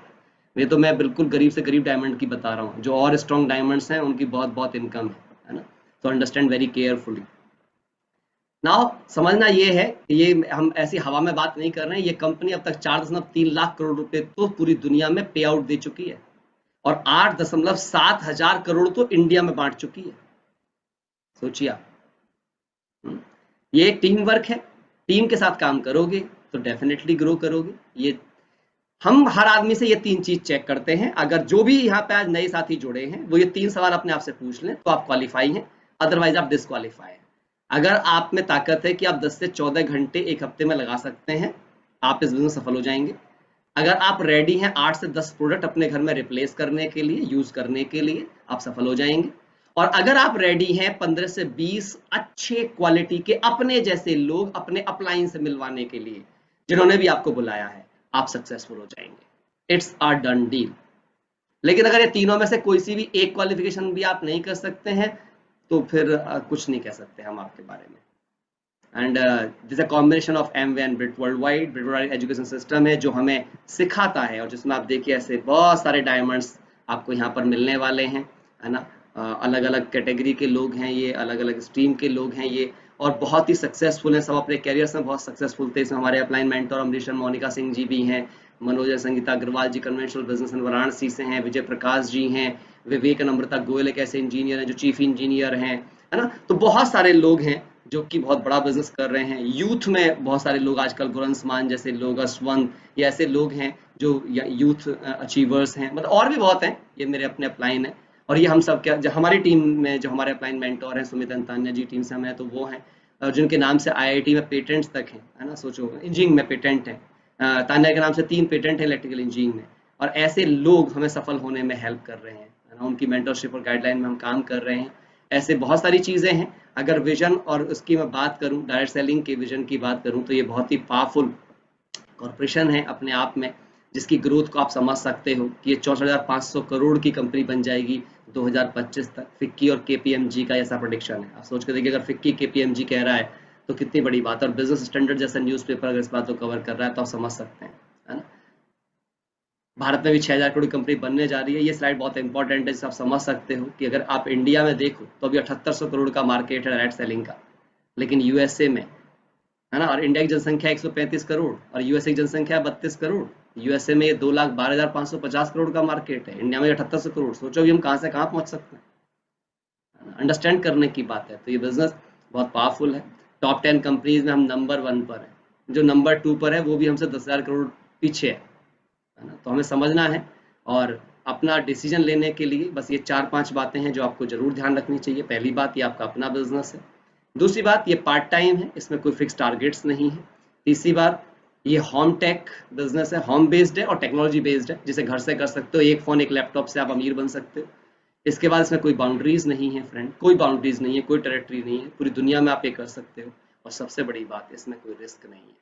Speaker 1: ये तो मैं बिल्कुल गरीब से गरीब डायमंड की बता रहा हूँ, जो और स्ट्रॉन्ग डायमंड्स हैं उनकी बहुत बहुत इनकम है ना। तो अंडरस्टैंड वेरी केयरफुली। नाउ समझना ये है कि ये हम ऐसी हवा में बात नहीं कर रहे हैं, ये कंपनी अब तक 4.3 लाख करोड़ रुपए तो पूरी दुनिया में पे आउट दे चुकी है, और 8.7 हजार करोड़ तो इंडिया में बांट चुकी है। सोचिए आप। ये एक टीम वर्क है, टीम के साथ काम करोगे तो डेफिनेटली ग्रो करोगे। ये हम हर आदमी से ये 3 चीज चेक करते हैं। अगर जो भी यहाँ पे आज नए साथी जुड़े हैं वो ये 3 सवाल अपने आप से पूछ लें तो आप क्वालिफाई हैं, अदरवाइज आप डिस्क्वालीफाई हैं। अगर आप में ताकत है कि आप 10 से 14 घंटे एक हफ्ते में लगा सकते हैं, आप इस बिजनेस सफल हो जाएंगे। अगर आप रेडी हैं 8 से 10 प्रोडक्ट अपने घर में रिप्लेस करने के लिए, यूज करने के लिए, आप सफल हो जाएंगे। और अगर आप रेडी हैं 15 से 20 अच्छे क्वालिटी के अपने जैसे लोग अपने अपलाइन से मिलवाने के लिए, जिन्होंने भी आपको बुलाया है, आप सक्सेसफुल हो जाएंगे। It's a done deal. लेकिन अगर ये तीनों में से कोई सी भी एक क्वालिफिकेशन भी आप नहीं कर सकते हैं तो फिर कुछ नहीं कह सकते हम आपके बारे में। And this a combination of Amway and Britt worldwide education system है जो हमें सिखाता है, और जिसमें आप देखिए ऐसे बहुत सारे डायमंड्स आपको यहाँ पर मिलने वाले हैं, है ना। अलग अलग कैटेगरी के लोग हैं ये, अलग अलग स्ट्रीम के लोग हैं ये, और बहुत ही सक्सेसफुल हैं, सब अपने कैरियर्स में बहुत सक्सेसफुल थे। इसमें हमारे अपलाइन मेंटर अमरीश मोनिका सिंह जी भी हैं, मनोज संगीता अग्रवाल जी कन्वेंशनल बिजनेस इन वाराणसी से हैं, विजय प्रकाश जी हैं, विवेक नम्रता गोयल एक ऐसे इंजीनियर हैं जो चीफ इंजीनियर हैं, है ना। तो बहुत सारे लोग हैं जो कि बहुत बड़ा बिजनेस कर रहे हैं। यूथ में बहुत सारे लोग आजकल, गुरंस मान जैसे लोग, असवंत, ये ऐसे लोग हैं जो यूथ अचीवर्स हैं, मतलब और भी बहुत हैं, ये मेरे अपने अपलाइन है। और ये हम सब क्या, जो हमारी टीम में जो हमारे अपलाइन मेंटोर हैं सुमित अंतान्या जी टीम से हम हैं, तो वो हैं जिनके नाम से आईआईटी में पेटेंट्स तक हैं, है ना। सोचो इंजीनियरिंग में पेटेंट है, तान्या के नाम से 3 पेटेंट है इलेक्ट्रिकल इंजीनियरिंग में, और ऐसे लोग हमें सफल होने में हेल्प कर रहे हैं, है ना। उनकी मेंटरशिप और गाइडलाइन में हम काम कर रहे हैं। ऐसे बहुत सारी चीज़ें हैं। अगर विजन और उसकी मैं बात करूं, डायरेक्ट सेलिंग के विजन की बात करूं, तो ये बहुत ही पावरफुल कॉरपोरेशन है अपने आप में, जिसकी ग्रोथ को आप समझ सकते हो कि ये 64,500 करोड़ की कंपनी बन जाएगी 2025 तक। फिक्की और केपीएमजी का ऐसा प्रोडिक्शन है। आप सोच के देखिए, अगर फिक्की केपीएमजी कह रहा है तो कितनी बड़ी बात है। और बिजनेस स्टैंडर्ड जैसा न्यूज़पेपर अगर इस बात को कवर कर रहा है तो आप समझ सकते हैं, है ना। भारत में भी 6,000 करोड़ कंपनी बनने जा रही है। ये स्लाइड बहुत इंपॉर्टेंट है, जिससे आप समझ सकते हो कि अगर आप इंडिया में देखो तो अभी 7800 करोड़ का मार्केट है डायरेक्ट सेलिंग का, लेकिन यूएसए में, है ना, और इंडिया की जनसंख्या 135 करोड़ और यूएसए की जनसंख्या 32 करोड़। यूएसए में 2,12,550 करोड़ का मार्केट है, इंडिया में 7800 करोड़। सोचो कि हम कहाँ से कहाँ पहुंच सकते हैं, अंडरस्टैंड करने की बात है। तो ये बिजनेस बहुत पावरफुल है। टॉप 10 कंपनीज में हम नंबर 1 पर है, जो नंबर 2 पर है वो भी हमसे 10,000 करोड़ पीछे है ना। तो हमें समझना है, और अपना डिसीजन लेने के लिए बस ये 4-5 बातें हैं जो आपको जरूर ध्यान रखनी चाहिए। पहली बात, ये आपका अपना बिजनेस है। दूसरी बात, ये पार्ट टाइम है, इसमें कोई फिक्स टारगेट्स नहीं है। तीसरी बात, ये होम टेक बिजनेस है, होम बेस्ड है और टेक्नोलॉजी बेस्ड है, जिसे घर से कर सकते हो। एक फोन एक लैपटॉप से आप अमीर बन सकते हो। इसके बाद इसमें कोई बाउंड्रीज नहीं है फ्रेंड, कोई बाउंड्रीज नहीं है, कोई टेरिटरी नहीं है, पूरी दुनिया में आप ये कर सकते हो। और सबसे बड़ी बात, इसमें कोई रिस्क नहीं है,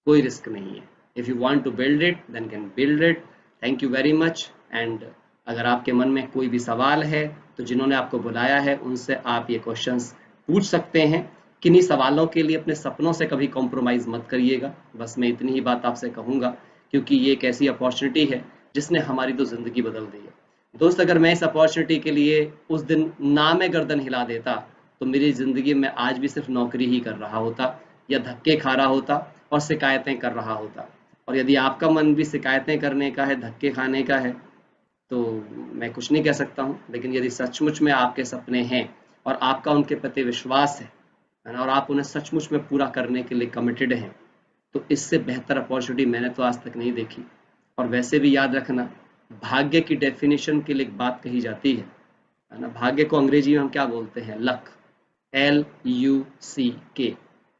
Speaker 1: कोई रिस्क नहीं है। If you want to build it then can build it. Thank you very much. And अगर आपके मन में कोई भी सवाल है तो जिन्होंने आपको बुलाया है उनसे आप ये क्वेश्चंस पूछ सकते हैं। किन्हीं सवालों के लिए अपने सपनों से कभी कॉम्प्रोमाइज़ मत करिएगा। बस मैं इतनी ही बात आपसे कहूँगा, क्योंकि ये एक ऐसी अपॉर्चुनिटी है जिसने हमारी तो ज़िंदगी बदल दी है। दोस्त, अगर मैं इस अपॉर्चुनिटी के लिए उस दिन ना में गर्दन हिला देता तो मेरी ज़िंदगी में आज भी सिर्फ नौकरी ही कर रहा होता, या धक्के खा रहा होता और शिकायतें कर रहा होता। और यदि आपका मन भी शिकायतें करने का है, धक्के खाने का है, तो मैं कुछ नहीं कह सकता हूँ। लेकिन यदि सचमुच में आपके सपने हैं और आपका उनके प्रति विश्वास है ना, और आप उन्हें सचमुच में पूरा करने के लिए कमिटेड हैं, तो इससे बेहतर अपॉर्चुनिटी मैंने तो आज तक नहीं देखी। और वैसे भी याद रखना, भाग्य की डेफिनेशन के लिए एक बात कही जाती है ना, भाग्य को अंग्रेजी में हम क्या बोलते हैं? Luck, LUCK,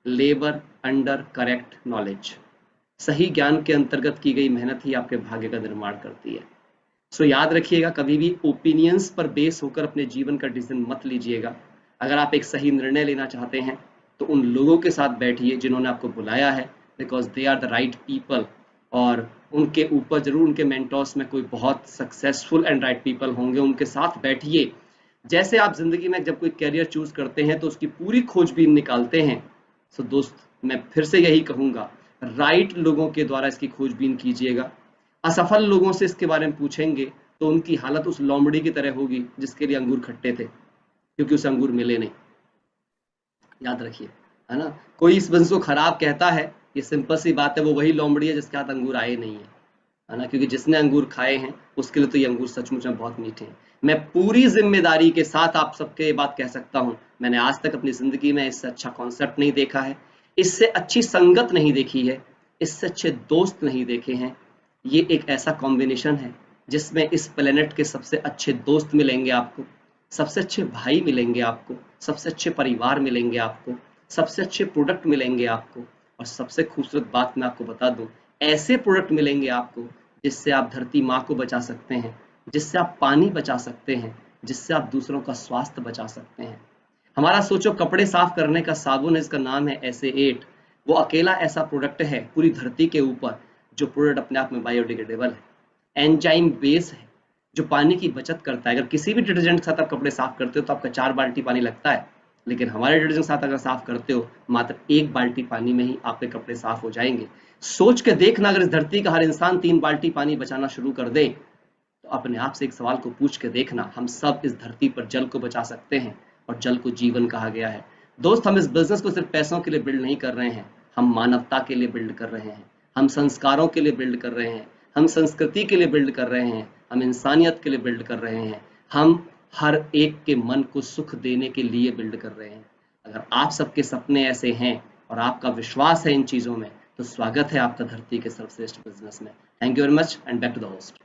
Speaker 1: labour under correct knowledge. सही ज्ञान के अंतर्गत की गई मेहनत ही आपके भाग्य का निर्माण करती है। सो याद रखिएगा, कभी भी ओपिनियंस पर बेस होकर अपने जीवन का डिसीजन मत लीजिएगा। अगर आप एक सही निर्णय लेना चाहते हैं तो उन लोगों के साथ बैठिए जिन्होंने आपको बुलाया है, because they are the right people. और उनके ऊपर जरूर उनके मेंटोर्स में कोई बहुत सक्सेसफुल एंड राइट पीपल होंगे, उनके साथ बैठिए। जैसे आप जिंदगी में जब कोई करियर चूज करते हैं तो उसकी पूरी खोजबीन निकालते हैं। सो दोस्त, मैं फिर से यही कहूंगा, राइट लोगों के द्वारा इसकी खोजबीन कीजिएगा। असफल लोगों से इसके बारे में पूछेंगे तो उनकी हालत उस लोमड़ी की तरह होगी जिसके लिए अंगूर खट्टे थे, क्योंकि उसे अंगूर मिले नहीं। याद रखिए, है ना। कोई इस बंस को खराब कहता है, ये सिंपल सी बात है, वो वही लोमड़ी है जिसके हाथ अंगूर आए नहीं है ना, क्योंकि जिसने अंगूर खाए हैं उसके लिए तो ये अंगूर सचमुच में बहुत मीठे हैं। मैं पूरी जिम्मेदारी के साथ आप सबके ये बात कह सकता हूँ, मैंने आज तक अपनी जिंदगी में इससे अच्छा कॉन्सेप्ट नहीं देखा है, इससे अच्छी संगत नहीं देखी है, इससे अच्छे दोस्त नहीं देखे हैं। ये एक ऐसा कॉम्बिनेशन है जिसमें इस प्लेनेट के सबसे अच्छे दोस्त मिलेंगे आपको, सबसे अच्छे भाई मिलेंगे आपको, सबसे अच्छे परिवार मिलेंगे आपको, सबसे अच्छे प्रोडक्ट मिलेंगे आपको, और सबसे खूबसूरत बात मैं आपको बता दूं, ऐसे प्रोडक्ट मिलेंगे आपको जिससे आप धरती माँ को बचा सकते हैं, जिससे आप पानी बचा सकते हैं, जिससे आप दूसरों का स्वास्थ्य बचा सकते हैं। हमारा सोचो, कपड़े साफ करने का साबुन है, इसका नाम है SA8। वो अकेला ऐसा प्रोडक्ट है पूरी धरती के ऊपर जो प्रोडक्ट अपने आप में बायोडिग्रेडेबल है, एंजाइम बेस है, जो पानी की बचत करता है। अगर किसी भी डिटर्जेंट के साथ आप कपड़े साफ करते हो तो आपका 4 बाल्टी पानी लगता है, लेकिन हमारे डिटर्जेंट के साथ अगर साफ करते हो मात्र 1 बाल्टी पानी में ही आपके कपड़े साफ हो जाएंगे। सोच के देखना, अगर इस धरती का हर इंसान 3 बाल्टी पानी बचाना शुरू कर दे तो अपने आप से एक सवाल को पूछ के देखना, हम सब इस धरती पर जल को बचा सकते हैं, और जल को जीवन कहा गया है। दोस्त, हम इस बिजनेस को सिर्फ पैसों के लिए बिल्ड नहीं कर रहे हैं, हम मानवता के लिए बिल्ड कर रहे हैं, हम संस्कारों के लिए बिल्ड कर रहे हैं, हम संस्कृति के लिए बिल्ड कर रहे हैं, हम इंसानियत के लिए बिल्ड कर रहे हैं, हम हर एक के मन को सुख देने के लिए बिल्ड कर रहे हैं। अगर आप सबके सपने ऐसे हैं और आपका विश्वास है इन चीज़ों में, तो स्वागत है आपका धरती के सर्वश्रेष्ठ बिजनेस में। Thank you very much and back to the host.